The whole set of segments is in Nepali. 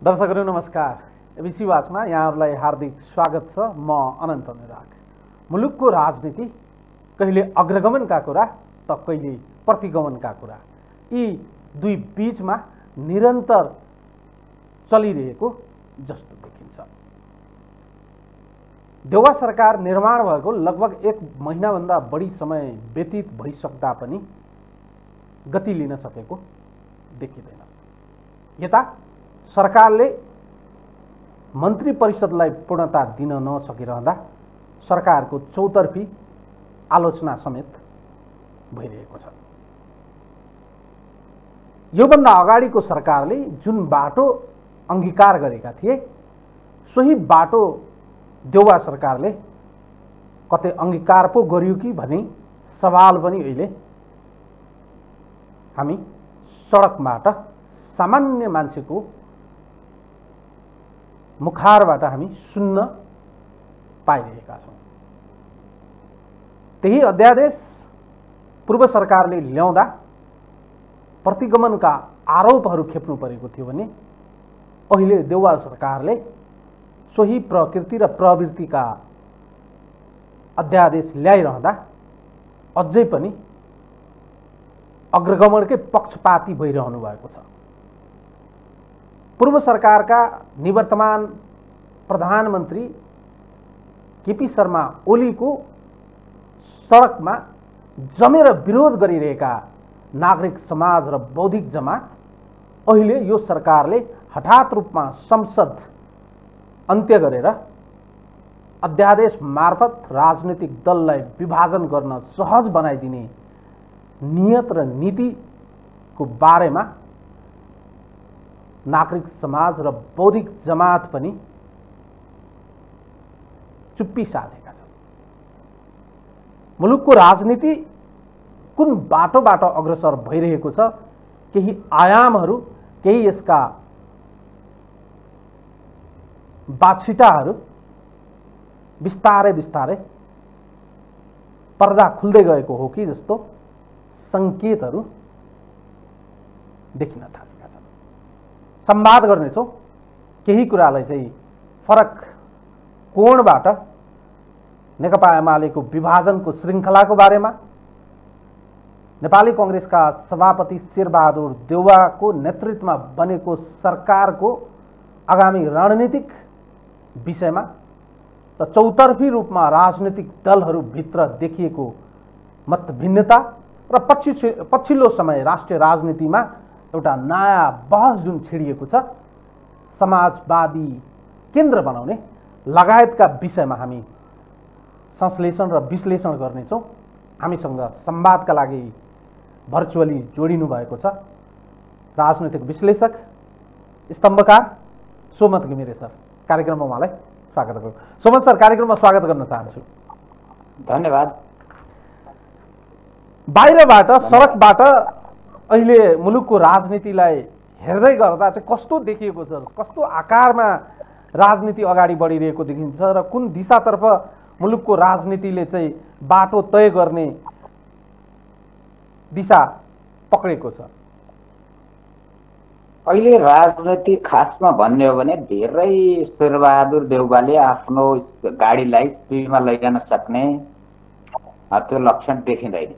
दर्शकहरू नमस्कार। एबिसी वाचमा यहाँहरूलाई हार्दिक स्वागत छ। म अनन्त अनुराग। मुलुकको राजनीति कहिले अग्रगमनका कुरा त कहिले प्रतिगमनका कुरा, यी दुई बीचमा निरन्तर चलिरहेको जस्तो देखिन्छ। देउवा सरकार निर्माण भएको लगभग 1 महिनाभन्दा बढी समय व्यतीत भइसक्दा पनि गति लिन सकेको देखिँदैन। यता सरकारले मन्त्री परिषदलाई पूर्णता दिन नसकिरहँदा सरकारको चौतर्फी आलोचना समेत भइरहेको छ। योभन्दा अगाडिको सरकारले जुन बाटो अंगीकार गरेका थिए सोही बाटो देउवा सरकारले कतै अंगीकार पो गर्यो कि भन्ने सवाल पनि अहिले हामी सडकबाट सामान्य मान्छेको मुखारबाट हामी सुन्न पाइरहेका छौं। त्यही अध्यादेश पूर्व सरकारले ल्याउँदा प्रतिगमनका आरोपहरू खेप्नु परेको थियो भने अहिले देउवा सरकारले सोही प्रकृति र प्रवृत्तिका अध्यादेश ल्याइरहँदा अझै पनि अग्रगमनकै पक्षपाती भइरहनु भएको छ। पूर्व सरकारका निवर्तमान प्रधानमन्त्री केपी शर्मा ओलीको सडकमा जमेर विरोध गरिरहेका नागरिक समाज र बौद्धिक जमात अहिले यो सरकारले हठात रूपमा संसद अन्त्य गरेर अध्यादेश मार्फत राजनीतिक दललाई विभाजन गर्न सहज बनाइदिने नियत र नीतिको बारेमा नागरिक समाज र बौद्धिक जमात पनि चुप्पी साधेका छन्। मुलुकको राजनीति कुन बाटोबाट अग्रसर भइरहेको छ, केही आयामहरू, केही यसका बाछिटाहरू बिस्तारै बिस्तारै पर्दा खुल्दै गएको हो कि जस्तो संकेतहरू देखिन थालेका छन्। संवाद गर्नेछौं केही कुरालाई चाहिँ फरक कोणबाट नेकपा एमालेको विभाजनको श्रृंखलाको बारेमा, नेपाली कांग्रेसका सभापति शेरबहादुर देउवाको नेतृत्वमा बनेको सरकारको आगामी रणनीतिक विषयमा र चौतर्फी रूपमा राजनीतिक दलहरू भित्र देखिएको मतभिन्नता र पछिल्लो समय राष्ट्रिय राजनीतिमा एउटा नयाँ बहस जुन छिडिएको छ, समाजवादी केन्द्र बनाउने लगायतका विषयमा हामी संश्लेषण र विश्लेषण गर्नेछौं। हामीसँग संवादका लागि भर्चुअली जोडिनु भएको छ राजनीतिक विश्लेषक स्तम्भकार सोमत घिमिरे सर। कार्यक्रममा उहाँलाई स्वागत गरौँ। सोमत सर, कार्यक्रममा स्वागत गर्न चाहन्छु। धन्यवाद। बाहिरबाट सडकबाट अहिले मुलुकको राजनीतिलाई हेर्दै गर्दा चाहिँ कस्तो देखिएको छ, कस्तो आकारमा राजनीति अगाडि बढिरहेको देखिन्छ र कुन दिशातर्फ मुलुकको राजनीतिले चाहिँ बाटो तय गर्ने दिशा पक्रेको छ? अहिले राजनीति खासमा भन्ने हो भने धेरै शेरबहादुर देउवाले आफ्नो गाडीलाई स्पिडमा लैजान सक्ने त्यो लक्षण देखिँदैन।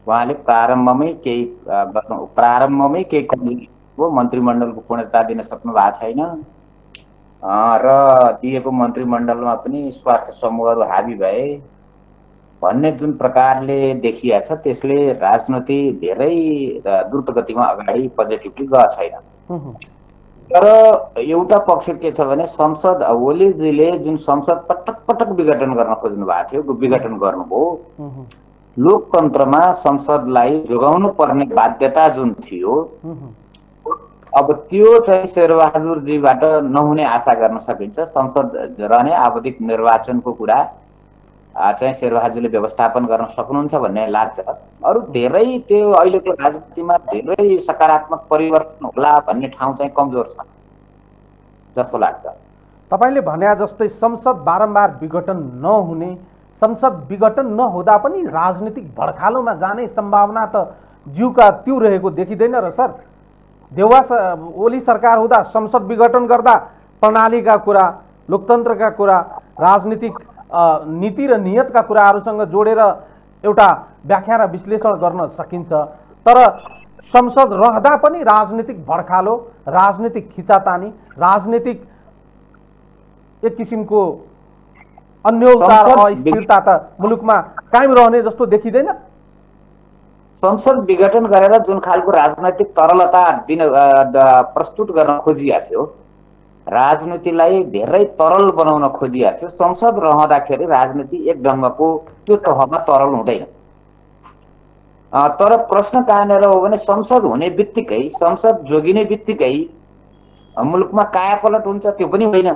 उहाँले प्रारम्भमै केही मन्त्रीमण्डलको पूर्णता दिन सक्नु भएको छैन र दिएको मन्त्रीमण्डलमा पनि स्वार्थ समूहहरू हाबी भए भन्ने जुन प्रकारले देखिया छ त्यसले राजनीति धेरै द्रुत गतिमा अगाडि पोजिटिभली गएको छैन। तर एउटा पक्ष के छ भने संसद ओलीजीले जुन संसद पटक पटक विघटन गर्न खोज्नु भएको थियो, विघटन गर्नुभयो। लोकतन्त्रमा संसदलाई जोगाउनु पर्ने बाध्यता जुन थियो अब त्यो चाहिँ शेरबहादुरजीबाट नहुने आशा गर्न सकिन्छ। संसद रहने आवधिक निर्वाचनको कुरा चाहिँ शेरबहादुरले व्यवस्थापन गर्न सक्नुहुन्छ भन्ने लाग्छ। अरू धेरै त्यो अहिलेको राजनीतिमा धेरै सकारात्मक परिवर्तन होला भन्ने ठाउँ चाहिँ कमजोर छ जस्तो लाग्छ। तपाईले भने जस्तै संसद बारम्बार विघटन नहुने, संसद विघटन नहुँदा पनि राजनीतिक भड्खालोमा जाने सम्भावना त ज्यूका त्यो रहेको देखिँदैन र सर? ओली सरकार हुँदा संसद विघटन गर्दा प्रणालीका कुरा, लोकतन्त्रका कुरा, राजनीतिक नीति र नियतका कुराहरूसँग जोडेर एउटा व्याख्या र विश्लेषण गर्न सकिन्छ। तर संसद रहँदा पनि राजनीतिक भड्कालो, राजनीतिक खिचातानी, राजनीतिक एक किसिमको अन्योलता र अस्थिरता त मुलुकमा कायम रहने जस्तो देखिँदैन। संसद विघटन गरेर जुन खालको राजनैतिक तरलता दिन प्रस्तुत गर्न खोजिएको थियो, राजनीतिलाई धेरै तरल बनाउन खोजिएको थियो, संसद रहँदाखेरि राजनीति एक ढङ्गको त्यो तहमा तरल हुँदैन। तर प्रश्न कहाँनिर हो भने संसद हुने बित्तिकै, संसद जोगिने बित्तिकै मुलुकमा कायापलट हुन्छ त्यो पनि होइन।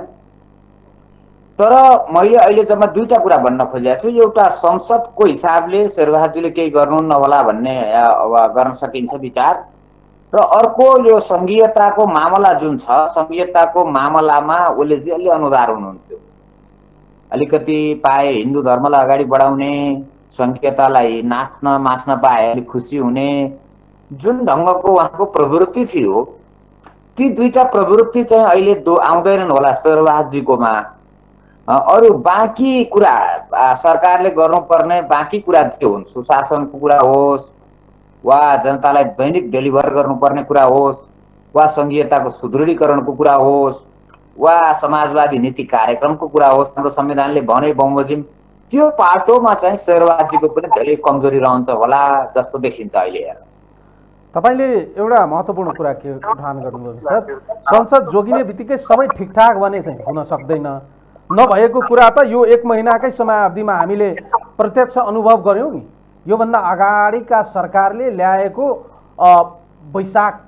तर मैले अहिले जम्मा दुईटा कुरा भन्न खोजेको छु। एउटा संसदको हिसाबले शेरबहादुरले केही गर्नु नहोला भन्ने गर्न सकिन्छ विचार, र अर्को यो संघीयताको मामला जुन छ, संघीयताको मामलामा ओलीजी अलि अनुदार हुनुहुन्थ्यो। अलिकति पाए हिन्दू धर्मलाई अगाडि बढाउने, संघीयतालाई नाच्न मास्न पाए अलिक खुसी हुने जुन ढङ्गको उहाँको प्रवृत्ति थियो, ती दुईटा प्रवृत्ति चाहिँ अहिले आउँदैनन् होला शेरबहादुरजीकोमा। अरू बाँकी कुरा सरकारले गर्नुपर्ने बाँकी कुरा के हुन्, सुशासनको कुरा होस् वा जनतालाई दैनिक डेलिभर गर्नुपर्ने कुरा होस् वा संघीयताको सुदृढीकरणको कुरा होस् वा समाजवादी नीति कार्यक्रमको कुरा होस्, हाम्रो संविधानले भने बमोजिम त्यो पाटोमा चाहिँ शेरबहादुरजीको पनि धेरै कमजोरी रहन्छ होला जस्तो देखिन्छ अहिले। तपाईले एउटा महत्त्वपूर्ण कुरा के उठान गर्नुभयो सर, संसद जोगिने बित्तिकै सबै ठिकठाक भने चाहिँ हुन सक्दैन। नभएको कुरा त यो एक महिनाकै समयावधिमा हामीले प्रत्यक्ष अनुभव गर्यौं नि। योभन्दा अगाडिका सरकारले ल्याएको वैशाख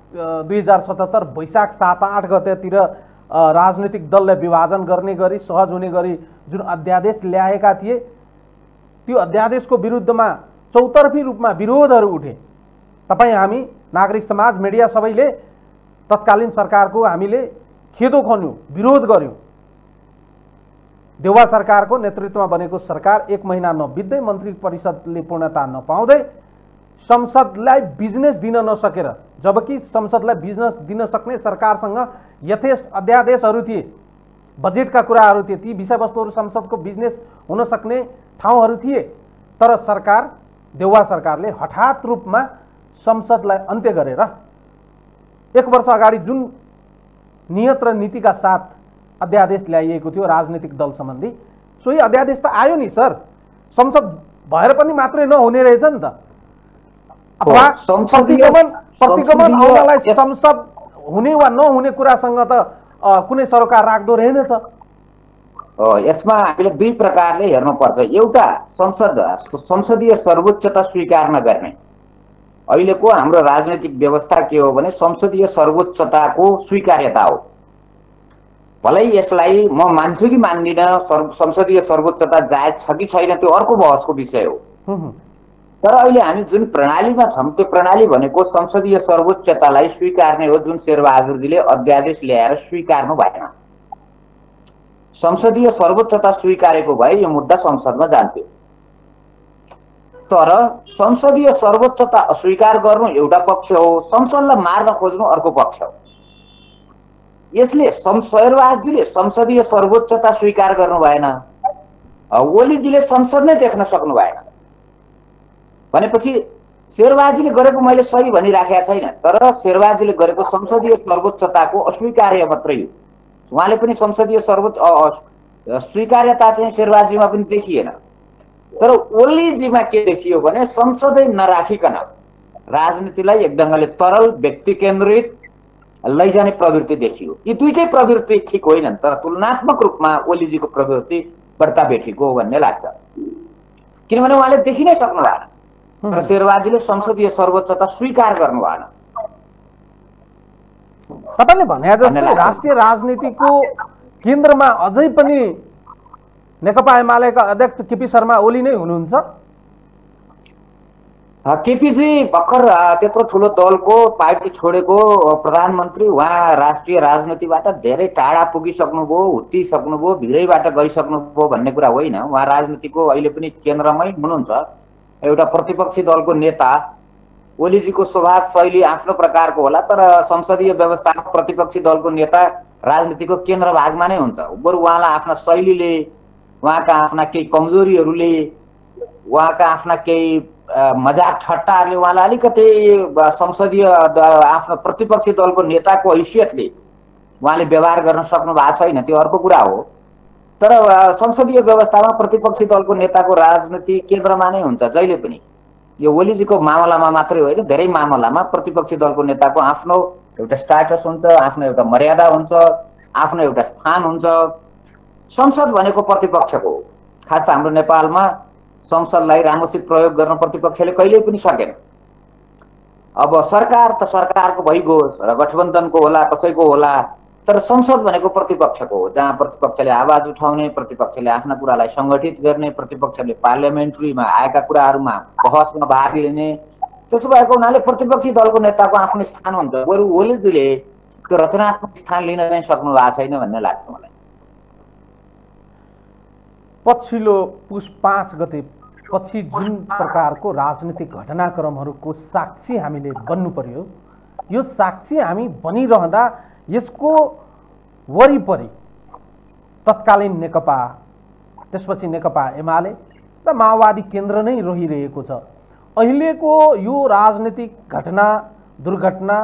2077 वैशाख 7-8 गतेतिर राजनीतिक दललाई विभाजन गर्ने गरी सहज हुने गरी जुन अध्यादेश ल्याएका थिए, त्यो अध्यादेशको विरुद्धमा चौतर्फी रूपमा विरोधहरू उठे। तपाईँ, हामी, नागरिक समाज, मिडिया सबैले तत्कालीन सरकारको हामीले खेदो खन्यौं, विरोध गर्यौं। देउवा सरकारको नेतृत्वमा बनेको सरकार एक महिना नबित्दै मन्त्री परिषदले पूर्णता नपाउँदै संसदलाई बिजनेस दिन नसकेर, जबकि संसदलाई बिजनेस दिन सक्ने सरकारसँग यथेष्ट अध्यादेशहरू थिए, बजेटका कुराहरू थिए, ती विषयवस्तुहरू संसदको बिजनेस हुन सक्ने ठाउँहरू थिए। तर सरकार, देउवा सरकारले हठात रूपमा संसदलाई अन्त्य गरेर एक वर्ष अगाडि जुन नियत र नीतिका साथ अध्यादेश ल्याइएको थियो राजनीतिक दल सम्बन्धी, सोही अध्यादेश त आयो नि सर। संसद भएर पनि मात्रै नहुने रहेछ नि त। अथवा प्रतिगमन आउनलाई संसद हुने वा नहुने कुरासँग त कुनै सरोकार राख्दो रहेनछ। यसमा हामीले दुई प्रकारले हेर्नुपर्छ। एउटा, संसदीय सर्वोच्चता स्वीकार नगर्ने। अहिलेको हाम्रो राजनैतिक व्यवस्था के हो भने संसदीय सर्वोच्चताको स्वीकार्यता हो। भलै यसलाई म मान्छु कि मान्दिनँ, संसदीय सर्वोच्चता जायज छ कि छैन त्यो अर्को बहसको विषय हो। तर अहिले हामी जुन प्रणालीमा छौँ त्यो प्रणाली भनेको संसदीय सर्वोच्चतालाई स्वीकार्ने हो, जुन शेरबहादुरजीले अध्यादेश ल्याएर स्वीकार्नु भएन। संसदीय सर्वोच्चता स्वीकारेको भए यो मुद्दा संसदमा जान्थ्यो। तर संसदीय सर्वोच्चता अस्वीकार गर्नु एउटा पक्ष हो, संसदलाई मार्न खोज्नु अर्को पक्ष हो। यसले शेरबहादुरजीले संसदीय सर्वोच्चता स्वीकार गर्नु भएन, ओलीजीले संसद नै देख्न सक्नु भएन भनेपछि शेरबहादुरजीले गरेको मैले सही भनिराखेको छैन, तर शेरबहादुरजीले गरेको संसदीय सर्वोच्चताको अस्वीकार्य मात्रै हो। उहाँले पनि संसदीय सर्वोच्च स्वीकार्यता चाहिँ शेरबहादुरजीमा पनि देखिएन। तर ओलीजीमा के देखियो भने संसदै नराखिकन राजनीतिलाई एक ढङ्गले तरल, व्यक्ति केन्द्रित लैजाने प्रवृत्ति देखियो। यी दुईटै प्रवृत्ति ठिक होइनन्, तर तुलनात्मक रूपमा ओलीजीको प्रवृत्ति बढ्ता बेठिको हो भन्ने लाग्छ। किनभने उहाँले देखि नै सक्नु भएन, तर शेरबहादुरजीले संसदीय सर्वोच्चता स्वीकार गर्नु भएन। तपाईले भने जस्तै राष्ट्रिय राजनीतिको केन्द्रमा अझै पनि नेकपा एमालेका अध्यक्ष केपी शर्मा ओली नै हुनुहुन्छ। केपीजी भर्खर त्यत्रो ठुलो दलको पार्टी छोडेको प्रधानमन्त्री, उहाँ राष्ट्रिय राजनीतिबाट धेरै टाढा पुगिसक्नुभयो, हुत्तिसक्नुभयो, भिरैबाट गइसक्नुभयो भन्ने कुरा होइन। उहाँ राजनीतिको अहिले पनि केन्द्रमै हुनुहुन्छ, एउटा प्रतिपक्षी दलको नेता। ओलीजीको स्वभाव शैली आफ्नो प्रकारको होला, तर संसदीय व्यवस्थामा प्रतिपक्षी दलको नेता राजनीतिको केन्द्र भागमा नै हुन्छ। बरु उहाँलाई आफ्ना शैलीले, उहाँका आफ्ना केही कमजोरीहरूले, उहाँका आफ्ना केही मजाक ठट्टाहरूले उहाँलाई अलिकति संसदीय आफ्नो प्रतिपक्षी दलको नेताको हैसियतले उहाँले व्यवहार गर्न सक्नु भएको छैन, त्यो अर्को कुरा हो। तर संसदीय व्यवस्थामा प्रतिपक्षी दलको नेताको राजनीति केन्द्रमा नै हुन्छ जहिले पनि। यो ओलीजीको मामलामा मात्रै होइन, धेरै मामलामा प्रतिपक्षी दलको नेताको आफ्नो एउटा स्ट्याटस हुन्छ, आफ्नो एउटा मर्यादा हुन्छ, आफ्नो एउटा स्थान हुन्छ। संसद भनेको प्रतिपक्षको हो। खास त हाम्रो नेपालमा संसदलाई राम्रोसित प्रयोग गर्न प्रतिपक्षले कहिल्यै पनि सकेन। अब सरकार त सरकारको भइगयो र गठबन्धनको होला, कसैको होला, तर संसद भनेको प्रतिपक्षको हो, जहाँ प्रतिपक्षले आवाज उठाउने, प्रतिपक्षले आफ्ना कुरालाई सङ्गठित गर्ने, प्रतिपक्षले पार्लियामेन्ट्रीमा आएका कुराहरूमा बहसमा भाग लिने। त्यसो भएको हुनाले प्रतिपक्षी दलको नेताको आफ्नो स्थान हुन्छ। बरु ओलीजीले त्यो रचनात्मक स्थान लिन चाहिँ सक्नु भएको छैन भन्ने लाग्छ मलाई। पछिल्लो पुस 5 गते पछि जुन प्रकारको राजनीतिक घटनाक्रमहरूको साक्षी हामीले बन्नु पर्यो, यो साक्षी हामी बनिरहँदा यसको वरिपरि तत्कालीन नेकपा, त्यसपछि नेकपा एमाले र माओवादी केन्द्र नै रहिरहेको छ। अहिलेको यो राजनीतिक घटना, दुर्घटना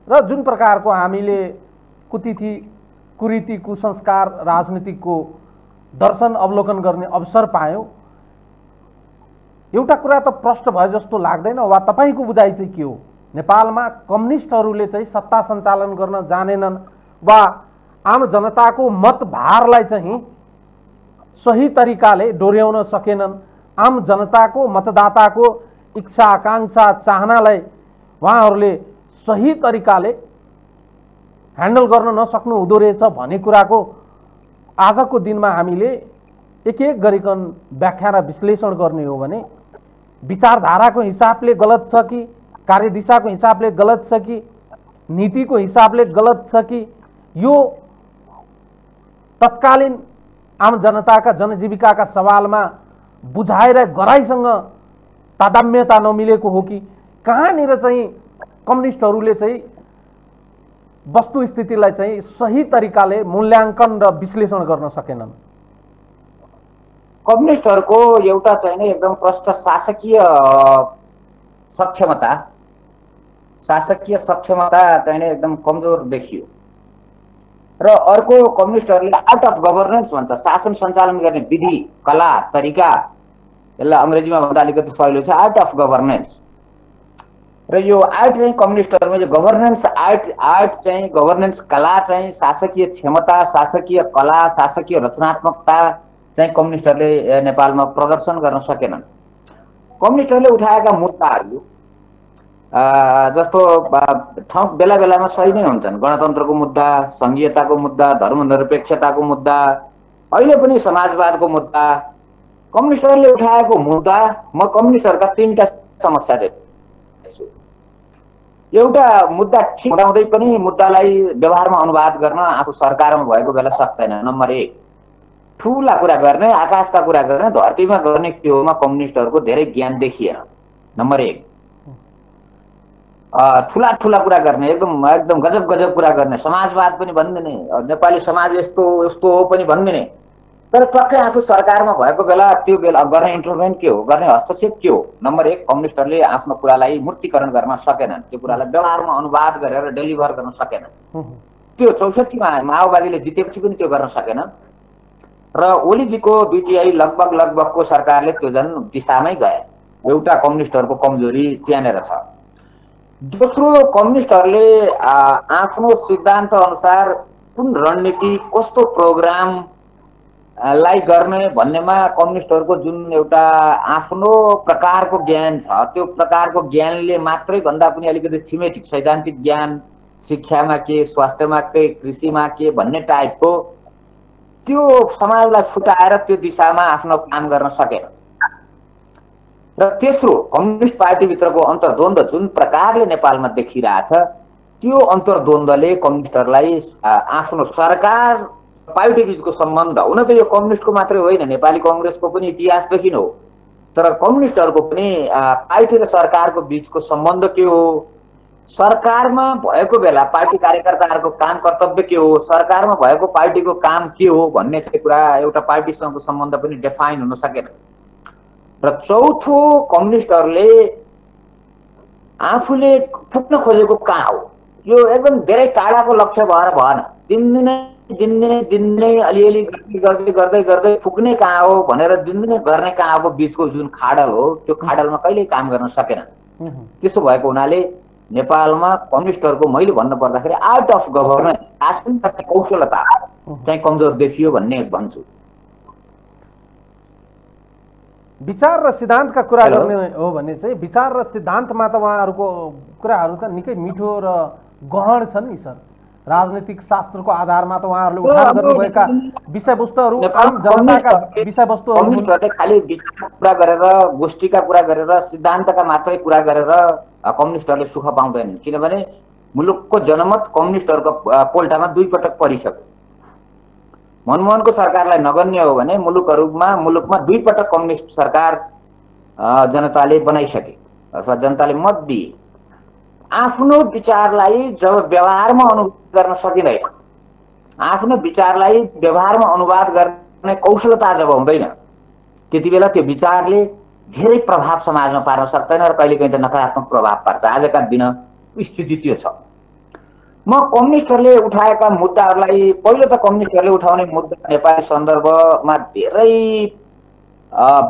र जुन प्रकारको हामीले कुतिथि, कुरीति, कुसंस्कार राजनीतिको दर्शन अवलोकन गर्ने अवसर पायौँ, एउटा कुरा त प्रश्न भए जस्तो लाग्दैन। वा तपाईको बुझाइ चाहिँ के हो? नेपालमा कम्युनिस्टहरूले चाहिँ सत्ता सञ्चालन गर्न जानेनन् वा आम जनताको मतभारलाई चाहिँ सही तरिकाले डोर्याउन सकेनन्, आम जनताको, मतदाताको इच्छा, आकांक्षा, चाहनालाई उहाँहरूले सही तरिकाले ह्यान्डल गर्न नसक्नु हुँदो रहेछ भन्ने कुराको आजको दिनमा हामीले एक एक गरिकन व्याख्या र विश्लेषण गर्ने हो भने विचारधाराको हिसाबले गलत छ कि, कार्यदिशाको हिसाबले गलत छ कि, नीतिको हिसाबले गलत छ कि, यो तत्कालीन आम जनताका जनजीविकाका सवालमा बुझाएर गराइसँग तादाम्यता नमिलेको हो कि, कहाँनिर चाहिँ कम्युनिस्टहरूले चाहिँ वस्तुस्थितिलाई चाहिँ सही तरिकाले मूल्याङ्कन र विश्लेषण गर्न सकेनन्? कम्युनिस्टहरूको एउटा चाहिँ एकदम प्रष्ट शासकीय सक्षमता चाहिँ एकदम कमजोर देखियो। र अर्को कम्युनिस्टहरूले आर्ट अफ गभर्नेन्स भन्छ, शासन सञ्चालन गर्ने विधि, कला, तरिका, यसलाई अङ्ग्रेजीमा भन्दा अलिकति सजिलो छ, आर्ट अफ गभर्नेन्स। र यो आर्ट चाहिँ कम्युनिस्टहरूमा जो गभर्नेन्स आर्ट चाहिँ, गभर्नेन्स कला चाहिँ, शासकीय क्षमता, शासकीय कला, शासकीय रचनात्मकता चाहिँ कम्युनिस्टहरूले नेपालमा प्रदर्शन गर्न सकेनन्। कम्युनिस्टहरूले उठाएका मुद्दाहरू जस्तो ठाउँ बेला बेलामा सही नै हुन्छन्। गणतन्त्रको मुद्दा, संघीयताको मुद्दा, धर्मनिरपेक्षताको मुद्दा, अहिले पनि समाजवादको मुद्दा, कम्युनिस्टहरूले उठाएको मुद्दा, म कम्युनिस्टहरूका 3टा समस्या देख्छु। एउटा मुद्दा ठिक हुँदाहुँदै पनि मुद्दालाई व्यवहारमा अनुवाद गर्न आफू सरकारमा भएको बेला सक्दैन। नम्बर 1, ठुला कुरा गर्ने, आकाशका कुरा गर्ने, धरतीमा गर्ने त्योमा कम्युनिस्टहरूको धेरै ज्ञान देखिएन। नम्बर 1, ठुला ठुला कुरा गर्ने, एकदम गजब गजब कुरा गर्ने, समाजवाद पनि भनिदिने, नेपाली समाज यस्तो यस्तो हो पनि भनिदिने, तर टक्कै आफू सरकारमा भएको बेला त्यो बेला गर्ने इन्टरभेन्ट के हो, गर्ने हस्तक्षेप के हो? नम्बर 1, कम्युनिस्टहरूले आफ्नो कुरालाई मूर्तिकरण गर्न सकेनन्, त्यो कुरालाई व्यवहारमा अनुवाद गरेर डेलिभर गर्न सकेनन्। त्यो 64 मा माओवादीले जितेपछि पनि त्यो गर्न सकेन। र ओलीजीको बीटीआई लगभगको सरकारले त्यो जन दिशामै गए। एउटा कम्युनिस्टहरूको कमजोरी त्यहाँनिर छ। दोस्रो, कम्युनिस्टहरूले आफ्नो सिद्धान्त अनुसार कुन रणनीति, कस्तो प्रोग्राम लाई गर्ने भन्नेमा कम्युनिस्टहरूको जुन एउटा आफ्नो प्रकारको ज्ञान छ, त्यो प्रकारको ज्ञानले मात्रै भन्दा पनि अलिकति थिमेटिक सैद्धान्तिक ज्ञान, शिक्षामा के, स्वास्थ्यमा के, कृषिमा के भन्ने टाइपको त्यो समाजलाई फुटाएर त्यो दिशामा आफ्नो काम गर्न सकेन। र तेस्रो, कम्युनिस्ट पार्टीभित्रको अन्तर्द्वन्द्व जुन प्रकारले नेपालमा देखिरहेछ, त्यो अन्तर्द्वन्द्वले कम्युनिस्टहरूलाई आफ्नो सरकार पार्टी बीचको सम्बन्ध, हुन त यो कम्युनिस्टको मात्रै होइन, नेपाली कांग्रेसको पनि इतिहासदेखि हो, तर कम्युनिस्टहरूको पनि पार्टी र सरकारको बीचको सम्बन्ध के हो, सरकारमा भएको बेला पार्टी कार्यकर्ताहरूको काम कर्तव्य के हो, सरकारमा भएको पार्टीको काम के हो भन्ने चाहिँ कुरा एउटा पार्टीसँगको सम्बन्ध पनि डिफाइन हुन सकेन। र चौथो, कम्युनिस्टहरूले आफूले पुग्न खोजेको कहाँ हो, यो एकदम धेरै टाढाको लक्ष्य भएर भएन। दिनदिनै अलिअलि गर्दै गर्दै गर्दै पुग्ने कहाँ हो भनेर दिनदिनै गर्ने कहाँ हो बीचको जुन खाडल हो, त्यो खाडलमा कहिल्यै काम गर्न सकेन। त्यसो भएको हुनाले नेपालमा कम्युनिस्टहरूको मैले भन्नु पर्दाखेरि आर्ट अफ गभर्नेन्स, शासन कौशलता चाहिँ कमजोर देखियो भन्ने भन्छु। विचार र सिद्धान्तका कुरा गर्ने हो भने चाहिँ विचार र सिद्धान्तमा त उहाँहरूको कुराहरू त निकै मिठो र गहन छन् नि सर। राजनीतिक शास्त्रको आधारमा त उहाँहरूले उठान गर्नुभएका विषयवस्तुहरू आम जनताका विषयवस्तुहरू कम्युनिस्टहरूले खालि विचारका कुरा गरेर, गोष्ठीका कुरा गरेर, सिद्धान्तका मात्रै कुरा गरेर कम्युनिस्टहरूले सुख पाउँदैनन्। किनभने मुलुकको जनमत कम्युनिस्टहरूको पोल्टामा 2 पटक परिसक्यो। मनमोहनको सरकारलाई नगन्य हो भने मुलुकमा 2 पटक कम्युनिस्ट सरकार जनताले बनाइसके अथवा जनताले मत दिए। आफ्नो विचारलाई जब व्यवहारमा अनुवाद गर्न सकिँदैन, आफ्नो विचारलाई व्यवहारमा अनुवाद गर्ने कौशलता जब हुँदैन, त्यति बेला त्यो विचारले धेरै प्रभाव समाजमा पार्न सक्दैन र कहिलेकाहीँ त नकारात्मक प्रभाव पार्छ। आजका दिन स्थिति त्यो छ। म कम्युनिस्टहरूले उठाएका मुद्दाहरूलाई, पहिलो त कम्युनिस्टहरूले उठाउने मुद्दा नेपाली सन्दर्भमा धेरै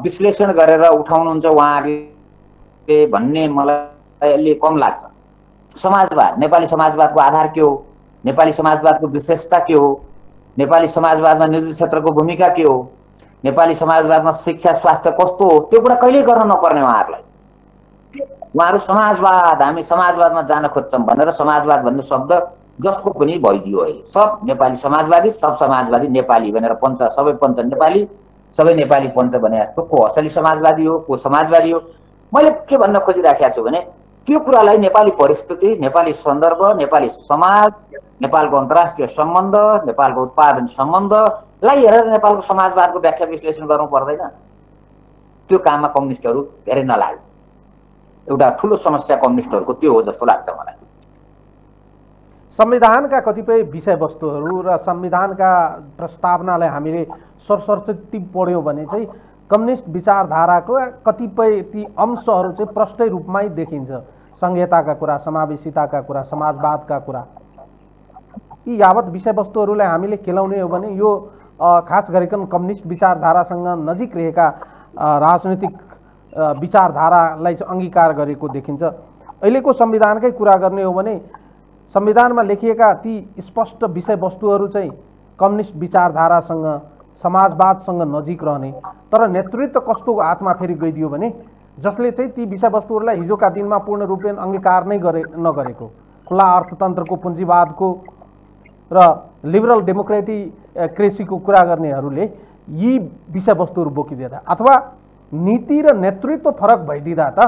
विश्लेषण गरेर उठाउनुहुन्छ उहाँहरूले भन्ने मलाई अलि कम लाग्छ। समाजवाद, नेपाली समाजवादको आधार के हो, नेपाली समाजवादको विशेषता के हो, नेपाली समाजवादमा निजी क्षेत्रको भूमिका के हो, नेपाली समाजवादमा शिक्षा स्वास्थ्य कस्तो हो, त्यो कुरा कहिल्यै गर्न नपर्ने उहाँहरूलाई। उहाँहरू समाजवाद, हामी समाजवादमा जान खोज्छौँ भनेर समाजवाद भन्ने शब्द जसको पनि भइदियो अहिले। सब नेपाली समाजवादी, सब समाजवादी नेपाली भनेर पञ्च, सबै पञ्च नेपाली, सबै नेपाली पञ्च भने जस्तो को असली समाजवादी हो, को समाजवादी हो। मैले के भन्न खोजिराखेको छु भने त्यो कुरालाई नेपाली परिस्थिति, नेपाली सन्दर्भ, नेपाली समाज, नेपालको अन्तर्राष्ट्रिय सम्बन्ध, नेपालको उत्पादन सम्बन्धलाई हेरेर नेपालको समाजवादको व्याख्या विश्लेषण गर्नु पर्दैन। त्यो काममा कम्युनिस्टहरू धेरै नलागे। एउटा ठुलो समस्या कम्युनिस्टहरूको त्यो हो जस्तो लाग्छ मलाई। संविधानका कतिपय विषयवस्तुहरू र संविधानका प्रस्तावनालाई हामीले सरसर्ती पढ्यौँ भने चाहिँ कम्युनिस्ट विचारधाराको कतिपय ती अंशहरू चाहिँ प्रष्ट रूपमै देखिन्छ। संहिताका कुरा, समावेशिताका कुरा, समाजवादका कुरा, यी यावत विषयवस्तुहरूलाई हामीले केलाउने हो भने यो खास गरिकन कम्युनिस्ट विचारधारासँग नजिक रहेका राजनीतिक विचारधारालाई चाहिँ अङ्गीकार गरेको देखिन्छ। अहिलेको संविधानकै कुरा गर्ने हो भने संविधानमा लेखिएका ती स्पष्ट विषयवस्तुहरू चाहिँ कम्युनिस्ट विचारधारासँग, समाजवादसँग नजिक रहने, तर नेतृत्व कस्तो हातमा फेरि गइदियो भने जसले चाहिँ ती विषयवस्तुहरूलाई हिजोका दिनमा पूर्ण रूपेण अङ्गीकार नै नगरेको, खुला अर्थतन्त्रको, पुँजीवादको र लिबरल डेमोक्रेटिक्रेसीको कुरा गर्नेहरूले यी विषयवस्तुहरू बोकिदिँदा अथवा नीति र नेतृत्व फरक भइदिँदा त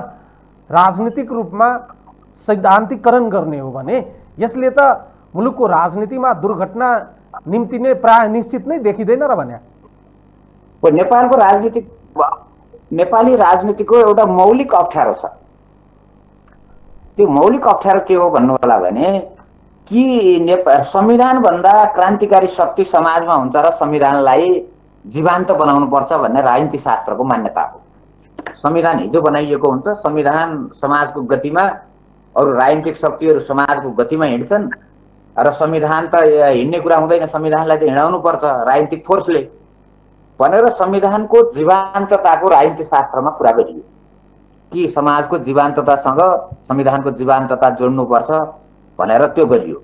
राजनीतिक रूपमा सैद्धान्तिकरण गर्ने हो भने यसले त मुलुकको राजनीतिमा दुर्घटना निम्ति नै प्राय निश्चित नै देखिँदैन र भन्या। नेपाली राजनीतिको एउटा मौलिक अप्ठ्यारो छ। त्यो मौलिक अप्ठ्यारो के हो भन्नु होला भने कि संविधानभन्दा क्रान्तिकारी शक्ति समाजमा हुन्छ र संविधानलाई जीवान्त बनाउनु पर्छ भन्ने राजनीति शास्त्रको मान्यता हो। संविधान हिजो बनाइएको हुन्छ, संविधान समाजको गतिमा, अरू राजनीतिक शक्तिहरू समाजको गतिमा हिँड्छन् र संविधान त हिँड्ने कुरा हुँदैन, संविधानलाई त हिँडाउनु पर्छ राजनीतिक फोर्सले भनेर संविधानको जीवान्तताको राजनीति शास्त्रमा कुरा गरियो कि समाजको जीवान्ततासँग संविधानको जीवान्तता जोड्नुपर्छ भनेर त्यो गरियो।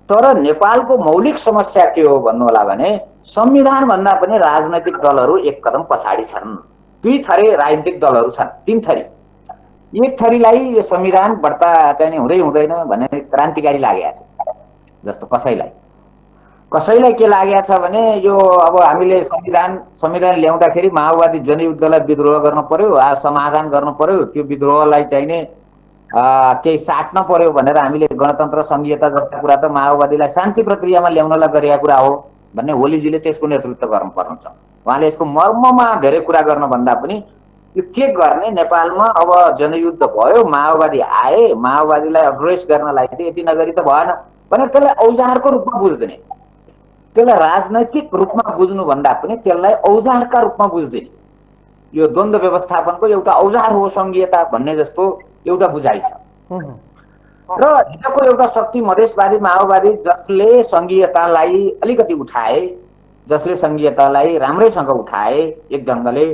तर नेपालको मौलिक समस्या के हो भन्नु होला भने संविधान भन्दा पनि राजनैतिक दलहरू एक कदम पछाडि छन्। 2 थरी राजनीतिक दलहरू छन्, 3 थरी। एक थरीलाई यो संविधान बढ्ता चाहिँ हुँदै हुँदैन भने क्रान्तिकारी लागेको छ। जस्तो कसैलाई के लागेको छ भने यो अब हामीले संविधान ल्याउँदाखेरि माओवादी जनयुद्धलाई विद्रोह गर्न पर्यो, समाधान गर्न पर्यो, त्यो विद्रोहलाई चाहिने केही साट्न पर्यो भनेर हामीले गणतन्त्र संघीयता जस्ता कुरा त माओवादीलाई शान्ति प्रक्रियामा ल्याउनलाई गरेका कुरा हो भन्ने होलीजीले त्यसको नेतृत्व गर्नुपर्ने छ। उहाँले यसको मर्ममा धेरै कुरा गर्न भन्दा पनि यो के गर्ने नेपालमा अब जनयुद्ध भयो, माओवादी आए, माओवादीलाई एड्रेस गर्नलाई चाहिँ यति नगरी त भएन भनेर त्यसलाई औजारको रूपमा बुझ्दिने, त्यसलाई राजनैतिक रूपमा बुझ्नु भन्दा पनि त्यसलाई औजारका रूपमा बुझ्दिने। यो द्वन्द्व व्यवस्थापनको एउटा औजार हो संघीयता भन्ने जस्तो एउटा बुझाइ छ। र हिजोको एउटा शक्ति मधेसवादी माओवादी जसले संघीयतालाई अलिकति उठाए, जसले संघीयतालाई राम्रैसँग उठाए एक ढङ्गले,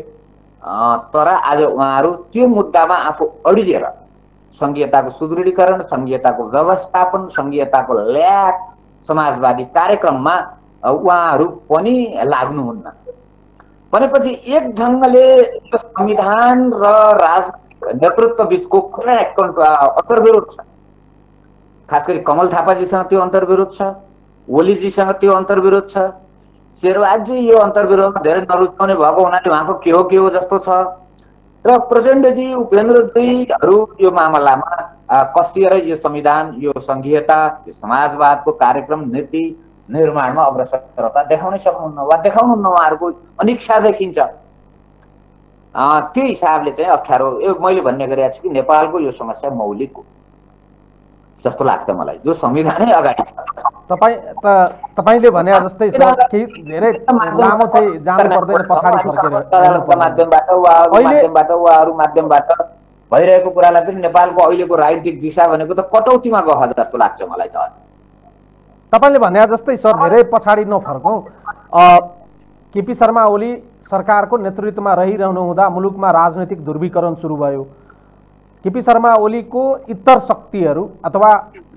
तर आज उहाँहरू त्यो मुद्दामा आफू अडिएर संघीयताको सुदृढीकरण, संघीयताको व्यवस्थापन, संघीयताको ल्याक, समाजवादी कार्यक्रममा उहाँहरू पनि लाग्नुहुन्न। भनेपछि एक ढङ्गले संविधान र राजनीतिक नेतृत्व बीचको अन्तर्विरोध छ। खास गरी कमल थापाजीसँग त्यो अन्तर्विरोध छ, ओलीजीसँग त्यो अन्तर्विरोध छ, शेरबहादुरजी यो अन्तर्विरोधमा धेरै नरुचाउने भएको हुनाले उहाँको के हो जस्तो छ। र प्रचण्डजी, उपेन्द्रजीहरू यो मामलामा कसिएर यो संविधान, यो संघीयता, यो समाजवादको कार्यक्रम नीति निर्माणमा अग्रसरता देखाउनै सक्नुहुन्न वा देखाउनुहुन्न, उहाँहरूको अनिच्छा देखिन्छ। त्यो हिसाबले चाहिँ अप्ठ्यारो, यो मैले भन्ने गरेको छु कि नेपालको यो समस्या मौलिक हो जस्तो लाग्छ मलाई, जो संविधानै अगाडि छ। तपाईले भने जस्तै धेरै लामो चाहिँ जानु पर्दैन, पछाडी फर्केर माध्यमबाट वा अरू माध्यमबाट भइरहेको कुरालाई पनि नेपालको अहिलेको राजनीतिक दिशा भनेको त कटौतीमा गयो जस्तो लाग्छ मलाई त। तपाईले भने जस्तै सर धेरै पछाडी नफर्कौं, केपी शर्मा ओली सरकारको नेतृत्वमा रहिरहनु हुँदा मुलुकमा राजनीतिक ध्रुवीकरण सुरु भयो। केपी शर्मा ओलीको इतर शक्तिहरू अथवा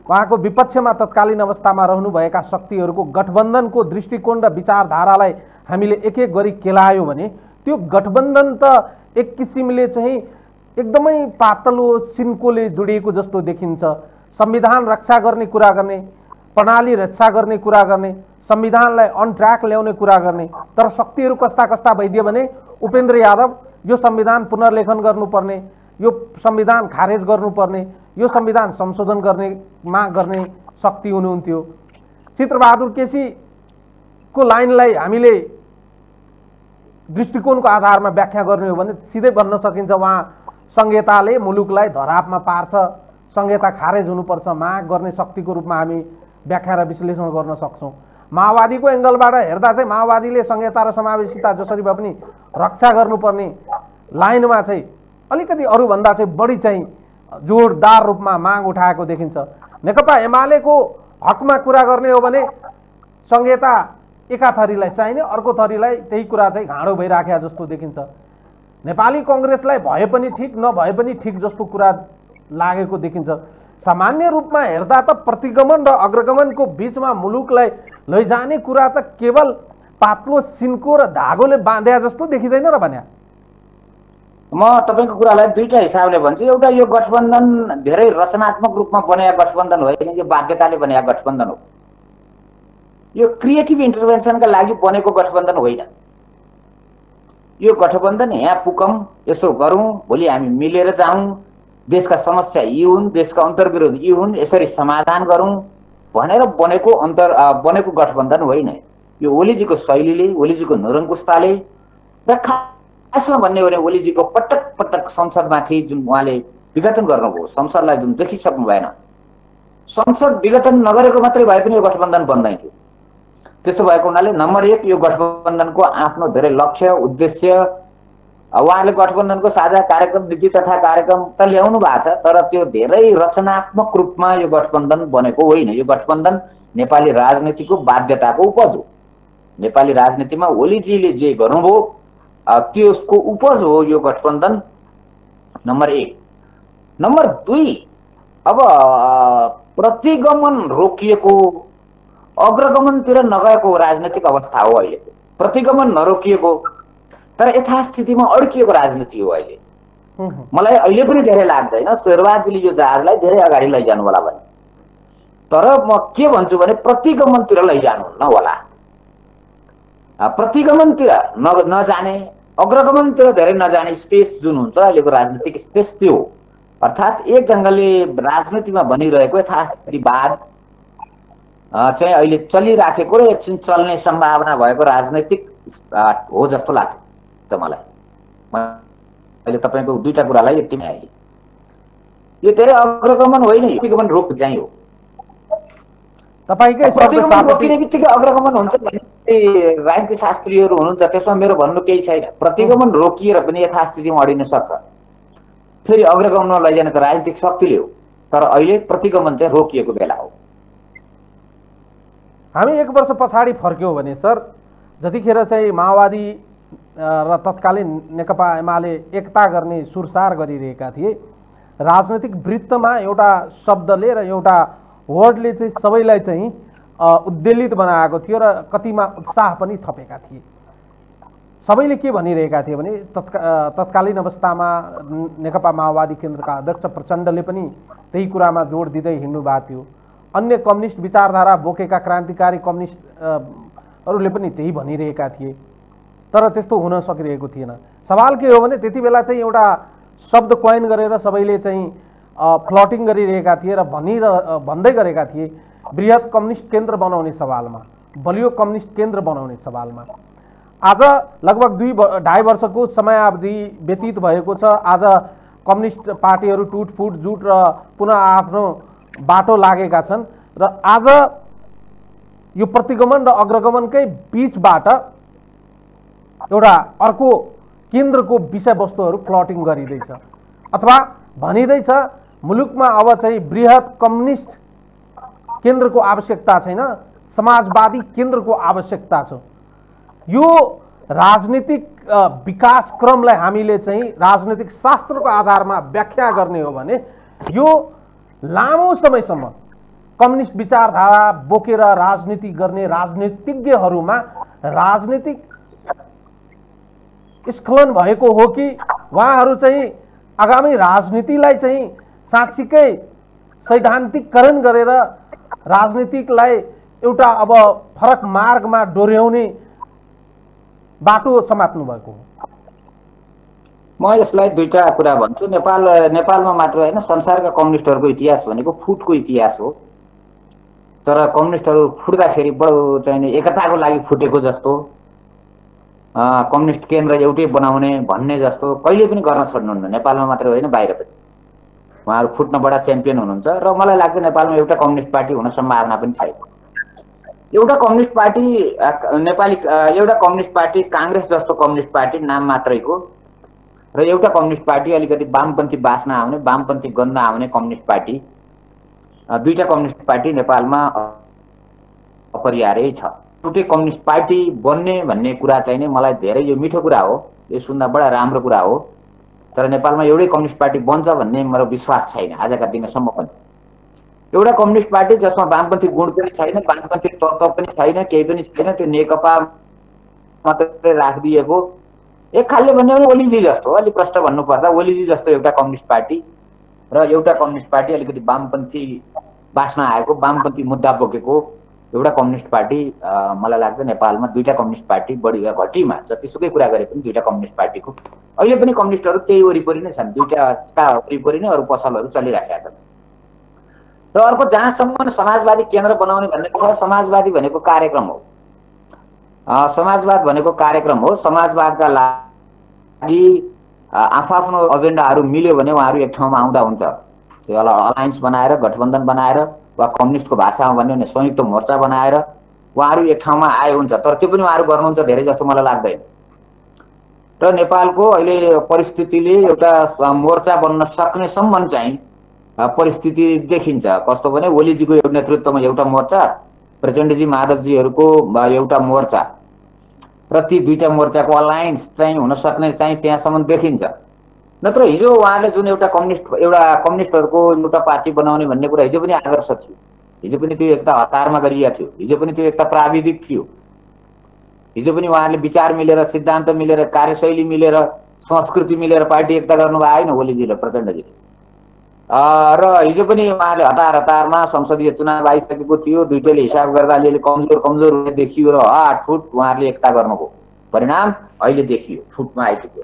उहाँको विपक्षमा तत्कालीन अवस्थामा रहनुभएका शक्तिहरूको गठबन्धनको दृष्टिकोण र विचारधारालाई हामीले एक एक गरी केलायो भने त्यो गठबन्धन त एक किसिमले चाहिँ एकदमै पातलो सिन्कोले जोडिएको जस्तो देखिन्छ। संविधान रक्षा गर्ने कुरा गर्ने, प्रणाली रक्षा गर्ने कुरा गर्ने, संविधानलाई अन ट्र्याक ल्याउने कुरा गर्ने, तर शक्तिहरू कस्ता कस्ता भइदियो भने उपेन्द्र यादव यो संविधान पुनर्लेखन गर्नुपर्ने, यो संविधान खारेज गर्नुपर्ने, यो संविधान संशोधन गर्ने माग गर्ने शक्ति हुनुहुन्थ्यो। चित्रबहादुर केसीको लाइनलाई हामीले दृष्टिकोणको आधारमा व्याख्या गर्ने हो भने सिधै भन्न सकिन्छ उहाँ संहिताले मुलुकलाई धरापमा पार्छ, संहिता खारेज हुनुपर्छ माग गर्ने शक्तिको रूपमा हामी व्याख्या र विश्लेषण गर्न सक्छौँ। माओवादीको एङ्गलबाट हेर्दा चाहिँ माओवादीले संहिता र समावेशिता जसरी भए पनि रक्षा गर्नुपर्ने लाइनमा चाहिँ अलिकति अरूभन्दा चाहिँ बढी चाहिँ जोरदार रूपमा माग उठाएको देखिन्छ। नेकपा एमालेको हकमा कुरा गर्ने हो भने संहिता एका थरीलाई चाहिने, अर्को थरीलाई त्यही कुरा चाहिँ घाँडो भइराखेको जस्तो देखिन्छ। नेपाली कांग्रेसलाई भए पनि ठिक नभए पनि ठिक जस्तो कुरा लागेको देखिन्छ। सामान्य रूपमा हेर्दा त प्रतिगमन र अग्रगमनको बीचमा मुलुकलाई लैजाने कुरा त केवल पातलो सिन्को र धागोले बाँधे जस्तो देखिँदैन र भन्या। म तपाईको कुरालाई दुईटा हिसाबले भन्छु। एउटा यो गठबन्धन धेरै रचनात्मक रूपमा बनेको गठबन्धन होइन, यो बाध्यताले बनेको गठबन्धन हो। यो क्रिएटिभ इन्टरभेन्सनका लागि बनेको गठबन्धन होइन। यो गठबन्धन यहाँ पुकौं, यसो गरौँ, भोलि हामी मिलेर जाउँ, देशका समस्या यी हुन्, देशका अन्तर्विरोध यी हुन्, यसरी समाधान गरौँ भनेर बनेको गठबन्धन होइन। यो ओलीजीको शैलीले, ओलीजीको निरङ्कुशताले र खासमा भन्ने हो भने ओलीजीको पटक पटक संसदमाथि जुन उहाँले विघटन गर्नुभयो, संसदलाई जुन देखिसक्नु भएन, संसद विघटन नगरेको मात्रै भए पनि यो गठबन्धन बन्दैन थियो। त्यसो भएको हुनाले नम्बर 1 यो गठबन्धनको आफ्नो धेरै लक्ष्य उद्देश्य, उहाँले गठबन्धनको साझा कार्यक्रम नीति तथा कार्यक्रम त ल्याउनु भएको छ, तर त्यो धेरै रचनात्मक रूपमा यो गठबन्धन बनेको होइन। यो गठबन्धन नेपाली राजनीतिको बाध्यताको उपज हो। नेपाली राजनीतिमा ओलीजीले जे गर्नुभयो त्यसको उपज हो यो गठबन्धन, नम्बर 1। नम्बर 2, अब प्रतिगमन रोकिएको अग्रगमनतिर नगएको राजनीतिक अवस्था हो अहिले। प्रतिगमन नरोकिएको तर यथास्थितिमा अड्किएको राजनीति हो अहिले। मलाई अहिले पनि धेरै लाग्दैन शेरबहादुरजीले यो जहाजलाई धेरै अगाडि लैजानु होला भने, तर म के भन्छु भने प्रतिगमनतिर लैजानु न होला। प्रतिगमनतिर नजाने, अग्रगमनतिर धेरै नजाने स्पेस जुन हुन्छ अहिलेको राजनीतिक स्पेस त्यो हो। अर्थात् एक ढङ्गले राजनीतिमा बनिरहेको यथास्थितिवाद चाहिँ अहिले चलिराखेको र एकछिन चल्ने सम्भावना भएको राजनीतिक हो जस्तो लाग्छ मलाई। अहिले तपाईको दुईटा कुरालाई यतिमै आए। यो धेरै अग्रगमन होइन, यो प्रतिगमन रोक चाहिँ हो। तपाईकै प्रतिगमन रोकिने बित्तिकै अग्रगमन हुन्छ भन्ने राजनीति शास्त्रीहरू हुनुहुन्छ, त्यसमा मेरो भन्नु केही छैन। प्रतिगमन रोकिएर पनि यथास्थितिमा अडिन सक्छ, फेरि अग्रगमनमा लैजाने त राजनीतिक शक्तिले हो, तर अहिले प्रतिगमन चाहिँ रोकिएको बेला हो। हामी 1 वर्ष पछाडि फर्क्यौँ भने सर, जतिखेर चाहिँ माओवादी र तत्कालीन नेकपा एमाले एकता गर्ने सुरसार गरिरहेका थिए, राजनैतिक वृत्तमा एउटा शब्दले र एउटा वर्डले चाहिँ सबैलाई चाहिँ उद्वेलित बनाएको थियो र कतिमा उत्साह पनि थपेका थिए। सबैले के भनिरहेका थिए भने तत्कालीन अवस्थामा नेकपा माओवादी केन्द्रका अध्यक्ष प्रचण्डले पनि त्यही कुरामा जोड दिँदै हिँड्नु भएको थियो। अन्य कम्युनिस्ट विचारधारा बोकेका क्रान्तिकारी कम्युनिस्टहरूले पनि त्यही भनिरहेका थिए, तर त्यस्तो हुन सकिरहेको थिएन। सवाल के हो भने त्यति बेला चाहिँ एउटा शब्द कोइन गरेर सबैले चाहिँ फ्लटिङ गरिरहेका थिए र भन्दै गरेका थिए बृहत कम्युनिस्ट केन्द्र बनाउने सवालमा, बलियो कम्युनिस्ट केन्द्र बनाउने सवालमा। आज लगभग 2-2.5 वर्षको समयावधि व्यतीत भएको छ। आज कम्युनिस्ट पार्टीहरू टुटफुट जुट र पुनः आफ्नो बाटो लागेका छन् र आज यो प्रतिगमन र अग्रगमनकै बीचबाट एउटा अर्को केन्द्रको विषयवस्तुहरू प्लटिङ गरिँदैछ अथवा भनिँदैछ मुलुकमा अब चाहिँ बृहत कम्युनिस्ट केन्द्रको आवश्यकता छैन, समाजवादी केन्द्रको आवश्यकता छ। यो राजनीतिक विकास क्रमलाई हामीले चाहिँ राजनीतिक शास्त्रको आधारमा व्याख्या गर्ने हो भने यो लामो समयसम्म कम्युनिस्ट विचारधारा बोकेर राजनीति गर्ने राजनीतिज्ञहरूमा राजनीतिक स्खलन भएको हो कि उहाँहरू चाहिँ आगामी राजनीतिलाई चाहिँ साँच्चीकै सैद्धान्तिकरण गरेर राजनीतिकलाई एउटा अब फरक मार्गमा डोर्याउने बाटो समात्नु भएको हो। म यसलाई दुईटा कुरा भन्छु। नेपालमा मात्र होइन, संसारका कम्युनिस्टहरूको इतिहास भनेको फुटको इतिहास हो। तर कम्युनिस्टहरू फुट्दाखेरि बडो चाहिँ एकताको लागि फुटेको जस्तो, कम्युनिस्ट केन्द्र एउटै बनाउने भन्ने जस्तो कहिले पनि गर्न छोड्नुहुन्न। नेपालमा मात्र होइन, बाहिर पनि उहाँहरू फुट्न बडा च्याम्पियन हुनुहुन्छ र मलाई लाग्छ नेपालमा एउटा कम्युनिस्ट पार्टी हुन सम्भावना पनि छैन। एउटा कम्युनिस्ट पार्टी एउटा कम्युनिस्ट पार्टी कांग्रेस जस्तो कम्युनिस्ट पार्टी नाम मात्रैको र एउटा कम्युनिस्ट पार्टी अलिकति वामपन्थी बास्ना आउने, वामपन्थी गन्ध आउने कम्युनिस्ट पार्टी, दुईटा कम्युनिस्ट पार्टी नेपालमा अपरिहार्य छ। एउटै कम्युनिस्ट पार्टी बन्ने भन्ने कुरा चाहिँ मलाई धेरै यो मिठो कुरा हो, यो सुन्दा बडा राम्रो कुरा हो, तर नेपालमा एउटै कम्युनिस्ट पार्टी बन्छ भन्ने मेरो विश्वास छैन आजका दिनसम्म पनि। एउटा कम्युनिस्ट पार्टी जसमा वामपन्थी गुण पनि छैन, वामपन्थी तत्त्व पनि छैन, केही पनि छैन, त्यो नेकपा मात्रै राखिदिएको एक खालले भन्यो भने ओलीजी जस्तो, अलि प्रष्ट भन्नुपर्दा ओलीजी जस्तो एउटा कम्युनिस्ट पार्टी र एउटा कम्युनिस्ट पार्टी अलिकति वामपन्थी बास्ना आएको, वामपन्थी मुद्दा बोकेको एउटा कम्युनिस्ट पार्टी मलाई लाग्छ नेपालमा दुईटा कम्युनिस्ट पार्टी बढी घटीमा जतिसुकै कुरा गरे पनि दुईटा कम्युनिस्ट पार्टीको अहिले पनि कम्युनिस्टहरू त्यही वरिपरि नै छन्, दुईटाका वरिपरि नै अरू पसलहरू चलिरहेका छन्। र अर्को जहाँसम्म समाजवादी केन्द्र बनाउने भन्ने छ, समाजवादी भनेको कार्यक्रम हो, समाजवाद भनेको कार्यक्रम हो। समाजवादका लागि आफ्नो एजेन्डाहरू मिल्यो भने उहाँहरू एक ठाउँमा आउँदा हुन्छ। त्यो अलायन्स बनाएर, गठबन्धन बनाएर, वा कम्युनिस्टको भाषामा भन्यो भने संयुक्त मोर्चा बनाएर उहाँहरू एक ठाउँमा आए हुन्छ, तर त्यो पनि उहाँहरू गर्नुहुन्छ धेरै जस्तो मलाई लाग्दैन। र नेपालको अहिले परिस्थितिले एउटा मोर्चा बन्न सक्नेसम्म चाहिँ परिस्थिति देखिन्छ। कस्तो भने ओलीजीको नेतृत्वमा एउटा मोर्चा, प्रचण्डजी माधवजीहरूको एउटा मोर्चा र ती दुईटा मोर्चाको अलायन्स चाहिँ हुन सक्ने चाहिँ त्यहाँसम्म देखिन्छ। नत्र हिजो उहाँले जुन एउटा कम्युनिस्टहरूको एउटा पार्टी बनाउने भन्ने कुरा हिजो पनि आदर्श थियो, हिजो पनि त्यो एकता हतारमा गरिएको थियो, हिजो पनि त्यो एकता प्राविधिक थियो, हिजो पनि उहाँले विचार मिलेर, सिद्धान्त मिलेर, कार्यशैली मिलेर, संस्कृति मिलेर पार्टी एकता गर्नुभएको होइन ओलीजीले, प्रचण्डजीले। र हिजो पनि उहाँले हतारमा संसदीय चुनाव आइसकेको थियो, दुईटैले हिसाब गर्दा अलिअलि कमजोर हुने देखियो र हट फुट उहाँहरूले एकता गर्नुभयो, परिणाम अहिले देखियो, फुटमा आइसक्यो।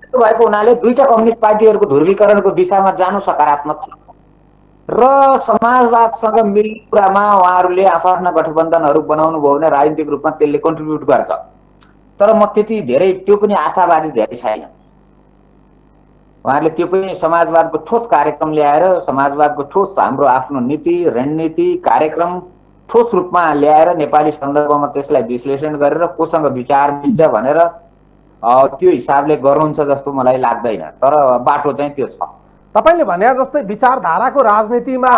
त्यो भएको हुनाले दुईटा कम्युनिस्ट पार्टीहरूको ध्रुवीकरणको दिशामा जानु सकारात्मक छ र समाजवादसँग मिल्ने कुरामा उहाँहरूले आफ्ना गठबन्धनहरू बनाउनु भयो भने राजनीतिक रूपमा त्यसले कन्ट्रिब्युट गर्छ। तर म त्यति धेरै त्यो पनि आशावादी धेरै छैन। उहाँले त्यो पनि समाजवादको ठोस कार्यक्रम ल्याएर समाजवादको ठोस हाम्रो आफ्नो नीति रणनीति कार्यक्रम ठोस रूपमा ल्याएर नेपाली सन्दर्भमा त्यसलाई विश्लेषण गरेर कोसँग विचार मिल्छ भनेर त्यो हिसाबले गर्नुहुन्छ जस्तो मलाई लाग्दैन, तर बाटो चाहिँ त्यो छ। तपाईले भने जस्तै विचारधाराको राजनीतिमा